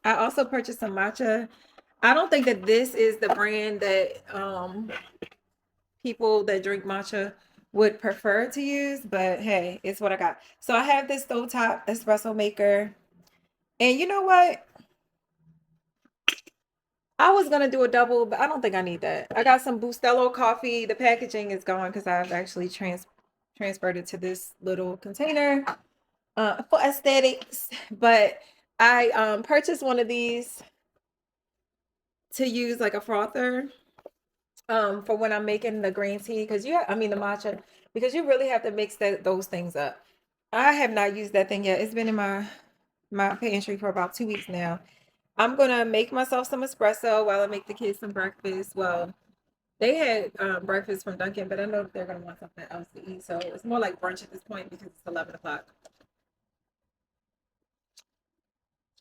I also purchased some matcha. I don't think that this is the brand that people that drink matcha would prefer to use, but hey, it's what I got. So I have this stovetop espresso maker. And you know what? I was gonna do a double, but I don't think I need that. I got some Bustelo coffee. The packaging is gone because I've actually transferred it to this little container for aesthetics. But I purchased one of these to use like a frother for when I'm making the green tea, because the matcha, because you really have to mix those things up. I have not used that thing yet. It's been in my pantry for about 2 weeks now. I'm gonna make myself some espresso while I make the kids some breakfast. Well, they had breakfast from Dunkin', but I know that they're gonna want something else to eat, so it's more like brunch at this point because it's 11 o'clock.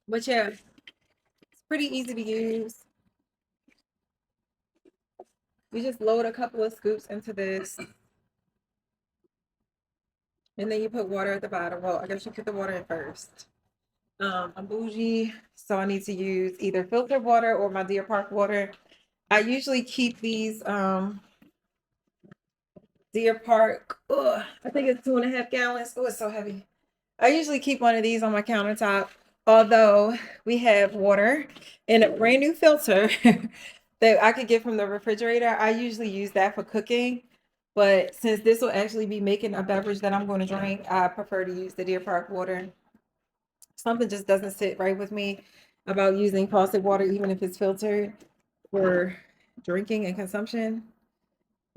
But yeah, it's pretty easy to use. You just load a couple of scoops into this, and then you put water at the bottom. Well, I guess you put the water in first. I'm bougie, so I need to use either filtered water or my Deer Park water. I usually keep these Deer Park, I think it's 2.5 gallons. Oh, it's so heavy. I usually keep one of these on my countertop, although we have water in a brand new filter that I could get from the refrigerator. I usually use that for cooking, but since this will actually be making a beverage that I'm going to drink, I prefer to use the Deer Park water. Something just doesn't sit right with me about using faucet water, even if it's filtered, for drinking and consumption,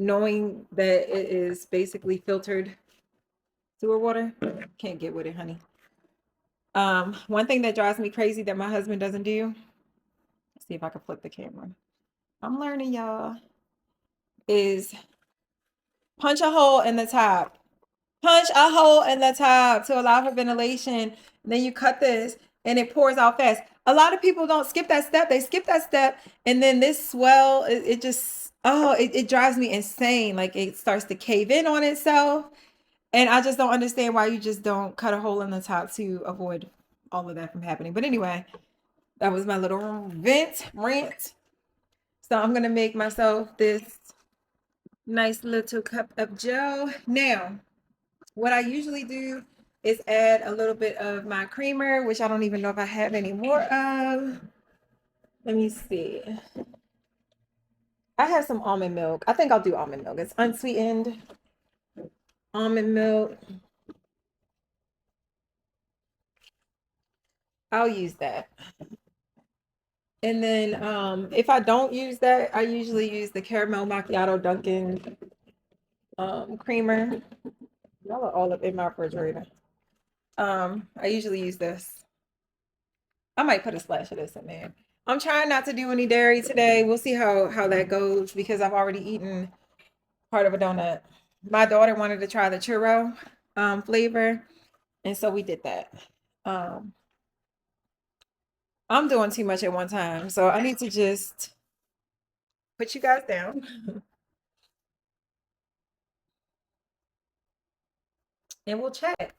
knowing that it is basically filtered sewer water. Can't get with it, honey. One thing that drives me crazy that my husband doesn't do, let's see if I can flip the camera. I'm learning, y'all, is punch a hole in the top. Punch a hole in the top to allow for ventilation. And then you cut this and it pours out fast. A lot of people don't skip that step. They skip that step. And then this swell, it just, it drives me insane. Like it starts to cave in on itself. And I just don't understand why you just don't cut a hole in the top to avoid all of that from happening. But anyway, that was my little rant. So I'm going to make myself this nice little cup of joe. Now, what I usually do is add a little bit of my creamer, which I don't even know if I have any more of. Let me see. I have some almond milk. I think I'll do almond milk. It's unsweetened almond milk. I'll use that. And then if I don't use that, I usually use the caramel macchiato Dunkin' creamer. Y'all are all up in my refrigerator. I usually use this. I might put a splash of this in there. I'm trying not to do any dairy today. We'll see how that goes because I've already eaten part of a donut. My daughter wanted to try the churro flavor, and so we did that. Um, I'm doing too much at one time, so I need to just put you guys down and we'll chat.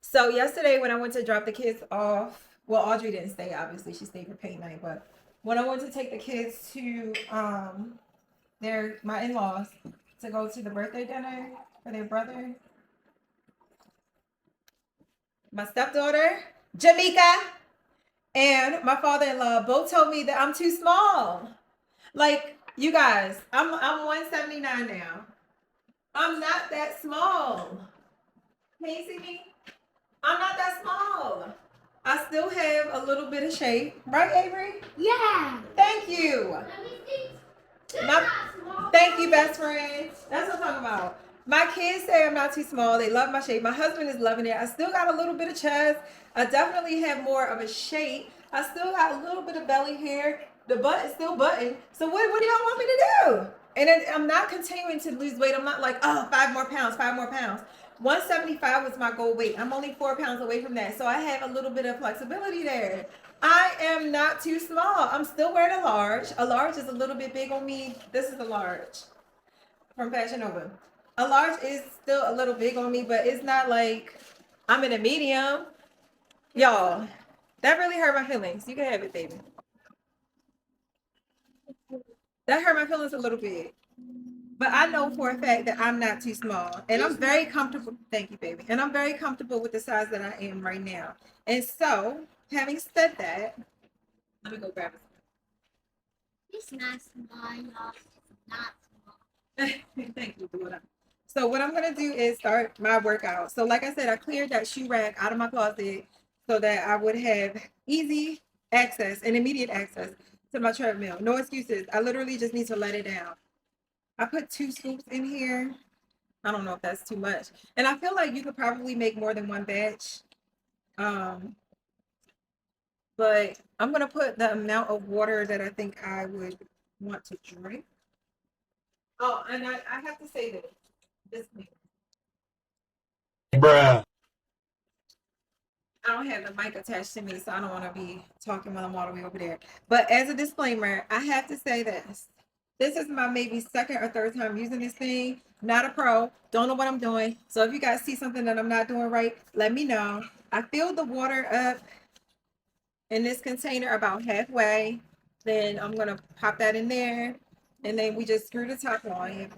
So yesterday when I went to drop the kids off, well, Audrey didn't stay, obviously she stayed for paint night, but when I went to take the kids to my in-laws to go to the birthday dinner for their brother, my stepdaughter, Jamaica, and my father-in-law both told me that I'm too small. Like, you guys, I'm 179 now. I'm not that small. Can you see me? I'm not that small. I still have a little bit of shape. Right, Avery? Yeah. Thank you. Thank you, best friend. That's what I'm talking about. My kids say I'm not too small. They love my shape. My husband is loving it. I still got a little bit of chest. I definitely have more of a shape. I still got a little bit of belly hair. The butt is still buttoned. So what do y'all want me to do? And then I'm not continuing to lose weight. I'm not like, oh, 5 more pounds, 5 more pounds. 175 was my goal weight. I'm only 4 pounds away from that. So I have a little bit of flexibility there. I am not too small. I'm still wearing a large. A large is a little bit big on me. This is a large from Fashion Nova. A large is still a little big on me, but it's not like I'm in a medium. Y'all, that really hurt my feelings. You can have it, baby. That hurt my feelings a little bit. But I know for a fact that I'm not too small. And I'm very comfortable. Thank you, baby. And I'm very comfortable with the size that I am right now. And so, having said that, let me go grab it. It's not small, y'all. It's not small. Thank you, daughter. So what I'm gonna do is start my workout. So like I said, I cleared that shoe rack out of my closet so that I would have easy access and immediate access to my treadmill. No excuses. I literally just need to let it down. I put 2 scoops in here. I don't know if that's too much. And I feel like you could probably make more than one batch. But I'm gonna put the amount of water that I think I would want to drink. Oh, and I have to say this Bruh. I don't have the mic attached to me, so I don't want to be talking while I'm all the way over there. But as a disclaimer, I have to say this. This is my maybe second or third time using this thing. Not a pro. Don't know what I'm doing. So if you guys see something that I'm not doing right, let me know. I filled the water up in this container about halfway. Then I'm going to pop that in there. And then we just screw the top on.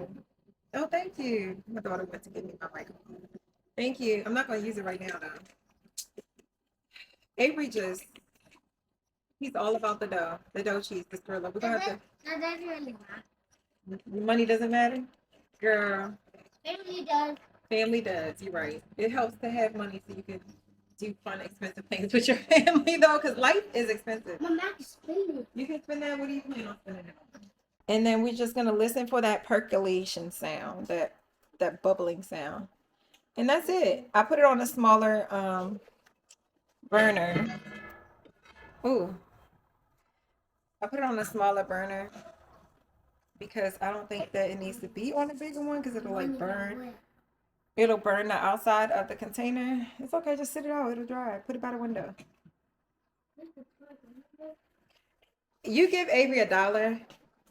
Oh, thank you. My daughter went to give me my microphone. Thank you. I'm not going to use it right now, though. Avery he's all about the dough cheese, this girl. We're gonna have to. That doesn't really matter. Money doesn't matter, girl. Family does. Family does. You're right. It helps to have money so you can do fun, expensive things with your family, though, because life is expensive. My Mac is spinning. You can spend that. What do you plan on spending it on? And then we're just gonna listen for that percolation sound, that bubbling sound, and that's it. I put it on a smaller burner. Ooh. I put it on a smaller burner because I don't think that it needs to be on a bigger one because it'll like burn. It'll burn the outside of the container. It's okay, just sit it out. It'll dry. Put it by the window. You give Avery $1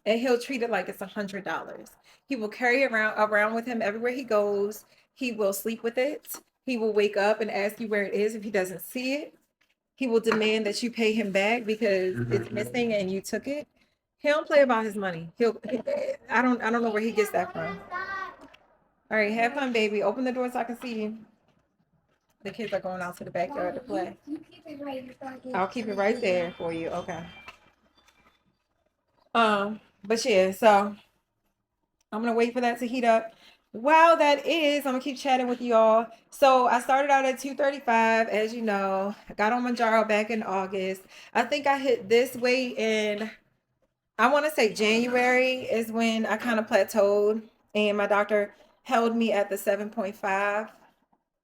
and he'll treat it like it's $100. He will carry it around with him everywhere he goes. He will sleep with it. He will wake up and ask you where it is if he doesn't see it. He will demand that you pay him back because it's missing and you took it. He don't play about his money. I don't know where he gets that from. All right, have fun, baby. Open the door so I can see you. The kids are going out to the backyard to play. You keep it right there. I'll keep it right there for you. Okay. But yeah, so I'm gonna wait for that to heat up. While that is, I'm gonna keep chatting with y'all. So I started out at 235, as you know. I got on Manjaro back in August. I think I hit this weight in, I want to say January is when I kind of plateaued, and my doctor held me at the 7.5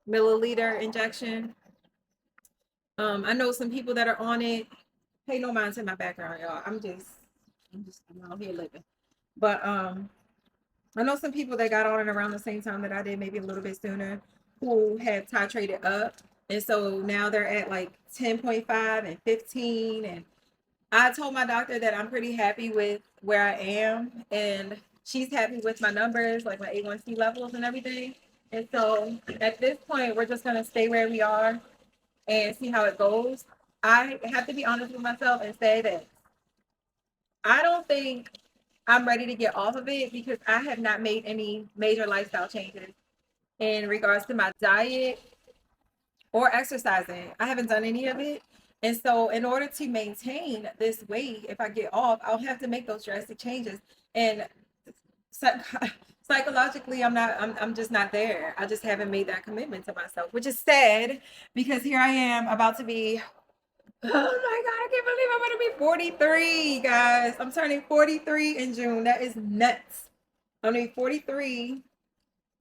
milliliter injection. I know some people that are on it. Pay no mind to my background, y'all. I'm out here living. But I know some people that got on it around the same time that I did, maybe a little bit sooner, who have titrated up. And so now they're at like 10.5 and 15. And I told my doctor that I'm pretty happy with where I am. And she's happy with my numbers, like my A1C levels and everything. And so at this point, we're just going to stay where we are and see how it goes. I have to be honest with myself and say that I don't think I'm ready to get off of it because I have not made any major lifestyle changes in regards to my diet or exercising. I haven't done any of it. And so in order to maintain this weight, if I get off, I'll have to make those drastic changes. And psychologically, I'm just not there. I just haven't made that commitment to myself, which is sad because here I am about to be, oh my God, I can't believe I'm going to be 43, guys. I'm turning 43 in June. That is nuts. I'm going to be 43.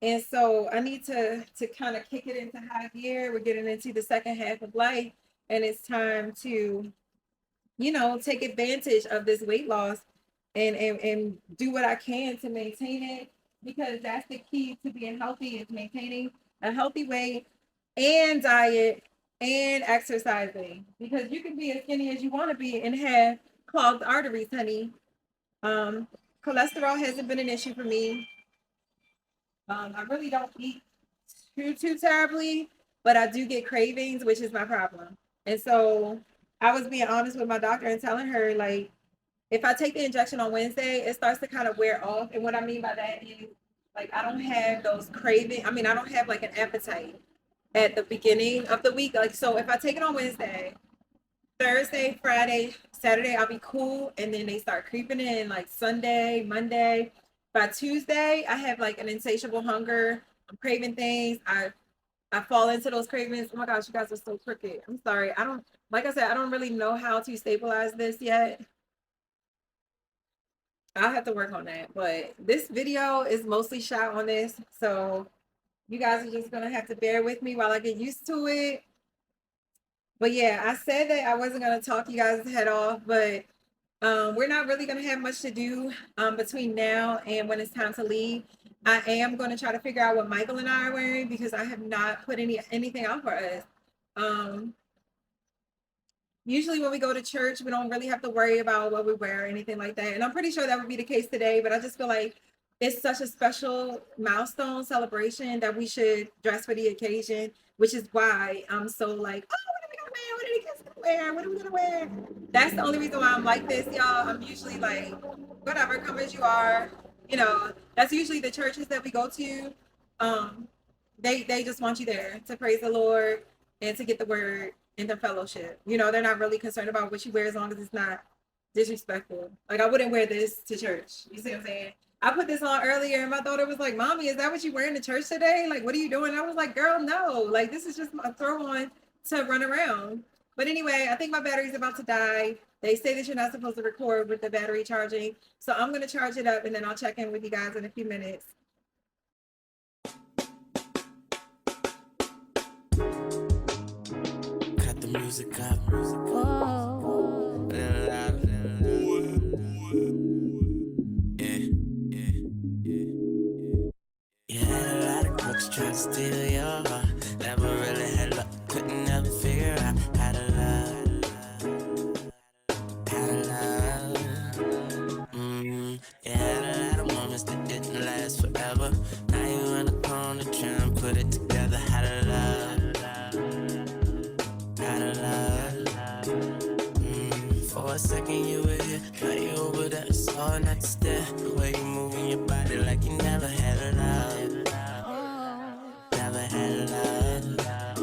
And so I need to kind of kick it into high gear. We're getting into the second half of life. And it's time to, take advantage of this weight loss and do what I can to maintain it. Because that's the key to being healthy, is maintaining a healthy weight and diet and exercising, because you can be as skinny as you want to be and have clogged arteries, honey. Cholesterol hasn't been an issue for me. I really don't eat too terribly, but I do get cravings, which is my problem. And so I was being honest with my doctor and telling her, like, if I take the injection on Wednesday, it starts to kind of wear off. And what I mean by that is, like, I don't have those cravings. I mean, I don't have like an appetite at the beginning of the week. Like, so if I take it on Wednesday, Thursday, Friday, Saturday, I'll be cool. And then they start creeping in like Sunday, Monday. By Tuesday, I have like an insatiable hunger. I'm craving things. I fall into those cravings. Oh my gosh, you guys are so crooked. I'm sorry. Like I said, I don't really know how to stabilize this yet. I'll have to work on that. But this video is mostly shot on this. So you guys are just going to have to bear with me while I get used to it. But yeah, I said that I wasn't going to talk you guys' head off, but we're not really going to have much to do between now and when it's time to leave. I am going to try to figure out what Michael and I are wearing because I have not put anything out for us. Usually when we go to church, we don't really have to worry about what we wear or anything like that. And I'm pretty sure that would be the case today, but I just feel like it's such a special milestone celebration that we should dress for the occasion, which is why I'm so like, oh, what are we gonna wear? What are the kids gonna wear? What are we gonna wear? That's the only reason why I'm like this, y'all. I'm usually like, whatever, come as you are. That's usually the churches that we go to. They just want you there to praise the Lord and to get the word and the fellowship. They're not really concerned about what you wear as long as it's not disrespectful. Like, I wouldn't wear this to church. You see what I'm saying? I put this on earlier and my daughter was like, Mommy, is that what you wearing to church today? Like, what are you doing? I was like, girl, no. Like, this is just a throw on to run around. But anyway, I think my battery's about to die. They say that you're not supposed to record with the battery charging. So I'm going to charge it up and then I'll check in with you guys in a few minutes. Cut the music up. Trying to steal your heart. Never really had luck. Couldn't ever figure out how to love. How to love. You had a lot of moments that didn't last forever. Now you in the corner trying to put it together. How to love. How to love. For a second you were here, now you over there. It's hard not to stare. The way you moving your body like you never had a love. Had love.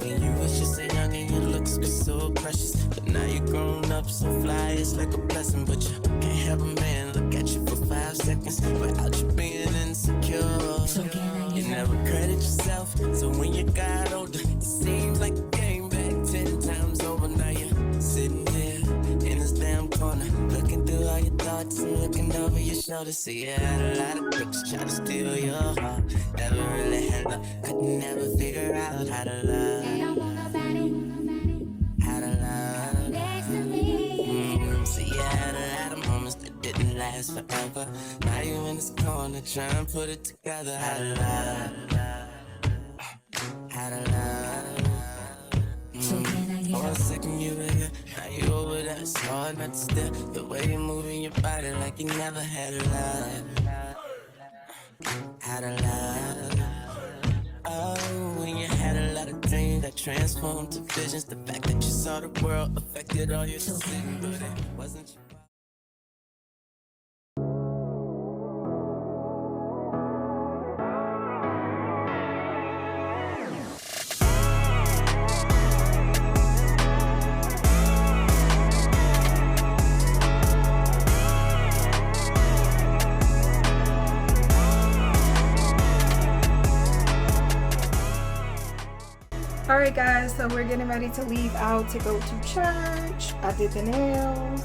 When you was just so young and your looks were so precious, but now you're grown up so fly, it's like a blessing. But you can't have a man look at you for 5 seconds without you being insecure. You never credit yourself, so when you got older, it seems like you came back 10 times over. Now you're sitting here in this damn corner, looking through all your thoughts and looking over your shoulder. See, you had a lot of crooks trying to steal your heart. Never really had love, couldn't never figure out how to love. last forever. Now you in this corner trying to put it together. Had a love, had a love. For a second you were here, now you over there. It's hard not to stare. The way you're moving your body like you never had a love. Had a love. Oh, when you had a lot of dreams that transformed to visions. The fact that you saw the world affected all your decisions, but it wasn't your fault. All right, guys, so we're getting ready to leave out to go to church. I did the nails,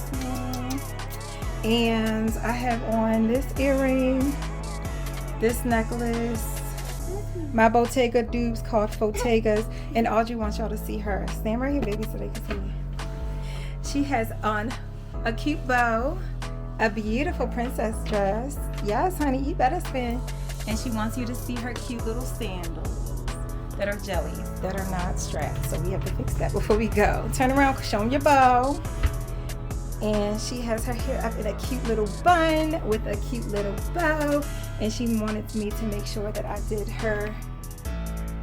and I have on this earring, this necklace, my Bottega dupes called Fottegas, and Audrey wants y'all to see her. Stand right here, baby, so they can see me. She has on a cute bow, a beautiful princess dress. Yes, honey, you better spin. And she wants you to see her cute little sandals that are jellies, that are not strapped. So we have to fix that before we go. Turn around, show them your bow. And she has her hair up in a cute little bun with a cute little bow. And she wanted me to make sure that I did her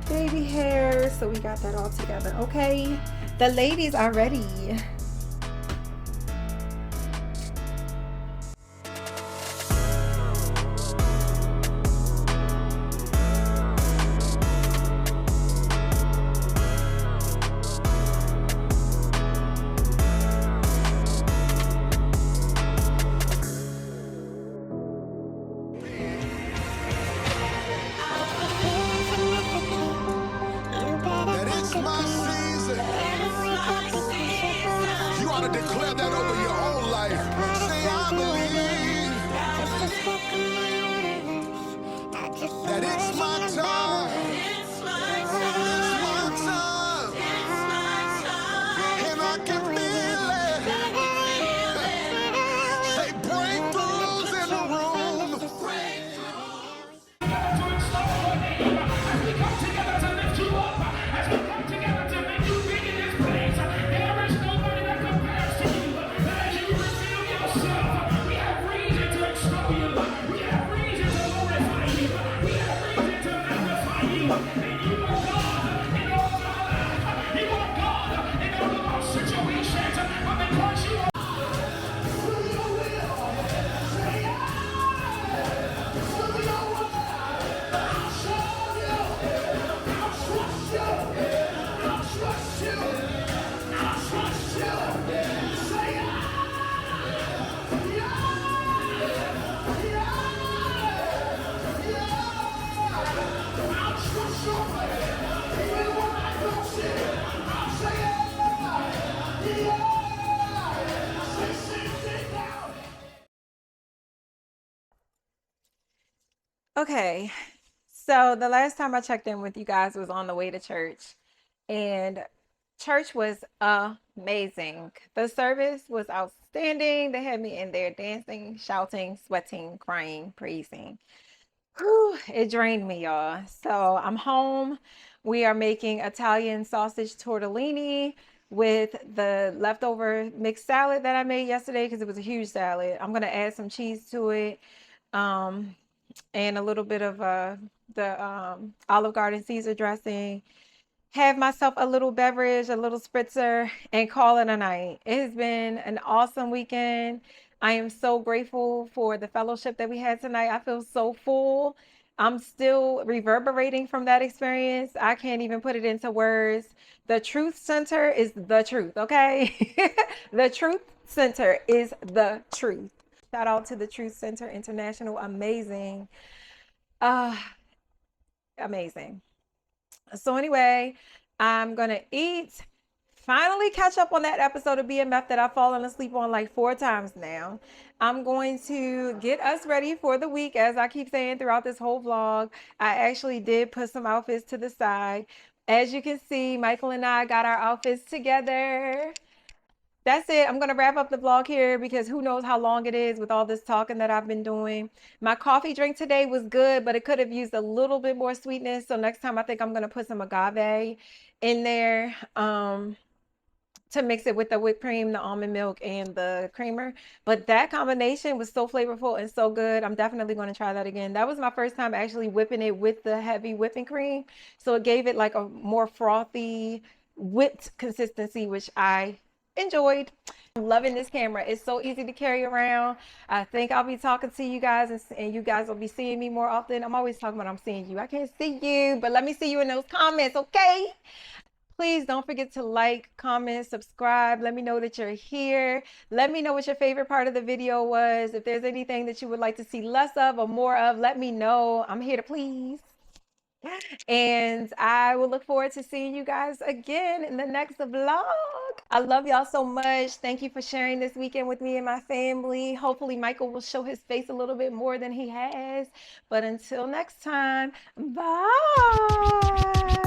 baby hair. So we got that all together, okay? The ladies are ready. That it's my season. You ought to declare that over your own life. Say, I believe that it's my time. It's my time. And I can feel it. Say, breakthroughs in the room. Okay, so the last time I checked in with you guys was on the way to church, and church was amazing. The service was outstanding. They had me in there dancing, shouting, sweating, crying, praising. Whew, it drained me, y'all. So I'm home. We are making Italian sausage tortellini with the leftover mixed salad that I made yesterday because it was a huge salad. I'm gonna add some cheese to it. And a little bit of the Olive Garden Caesar dressing. Have myself a little beverage, a little spritzer, and call it a night. It has been an awesome weekend. I am so grateful for the fellowship that we had tonight. I feel so full. I'm still reverberating from that experience. I can't even put it into words. The Truth Center is the truth, okay? The Truth Center is the truth. Shout out to the Truth Center International. Amazing. Amazing. So anyway, I'm going to eat, finally catch up on that episode of BMF that I've fallen asleep on like 4 times now. I'm going to get us ready for the week, as I keep saying throughout this whole vlog. I actually did put some outfits to the side. As you can see, Michael and I got our outfits together. that's it. I'm going to wrap up the vlog here because who knows how long it is with all this talking that I've been doing. My coffee drink today was good, but it could have used a little bit more sweetness. So next time I think I'm going to put some agave in there to mix it with the whipped cream, the almond milk, and the creamer. But that combination was so flavorful and so good. I'm definitely going to try that again. That was my first time actually whipping it with the heavy whipping cream. So it gave it like a more frothy, whipped consistency, which I enjoyed. I'm loving this camera. It's so easy to carry around. I think I'll be talking to you guys and you guys will be seeing me more often. I'm always talking about I'm seeing you. I can't see you, but let me see you in those comments, okay? Please don't forget to like, comment, subscribe. Let me know that you're here. Let me know what your favorite part of the video was. If there's anything that you would like to see less of or more of, let me know. I'm here to please. And I will look forward to seeing you guys again in the next vlog. I love y'all so much. Thank you for sharing this weekend with me and my family. Hopefully Michael will show his face a little bit more than he has. But until next time, bye.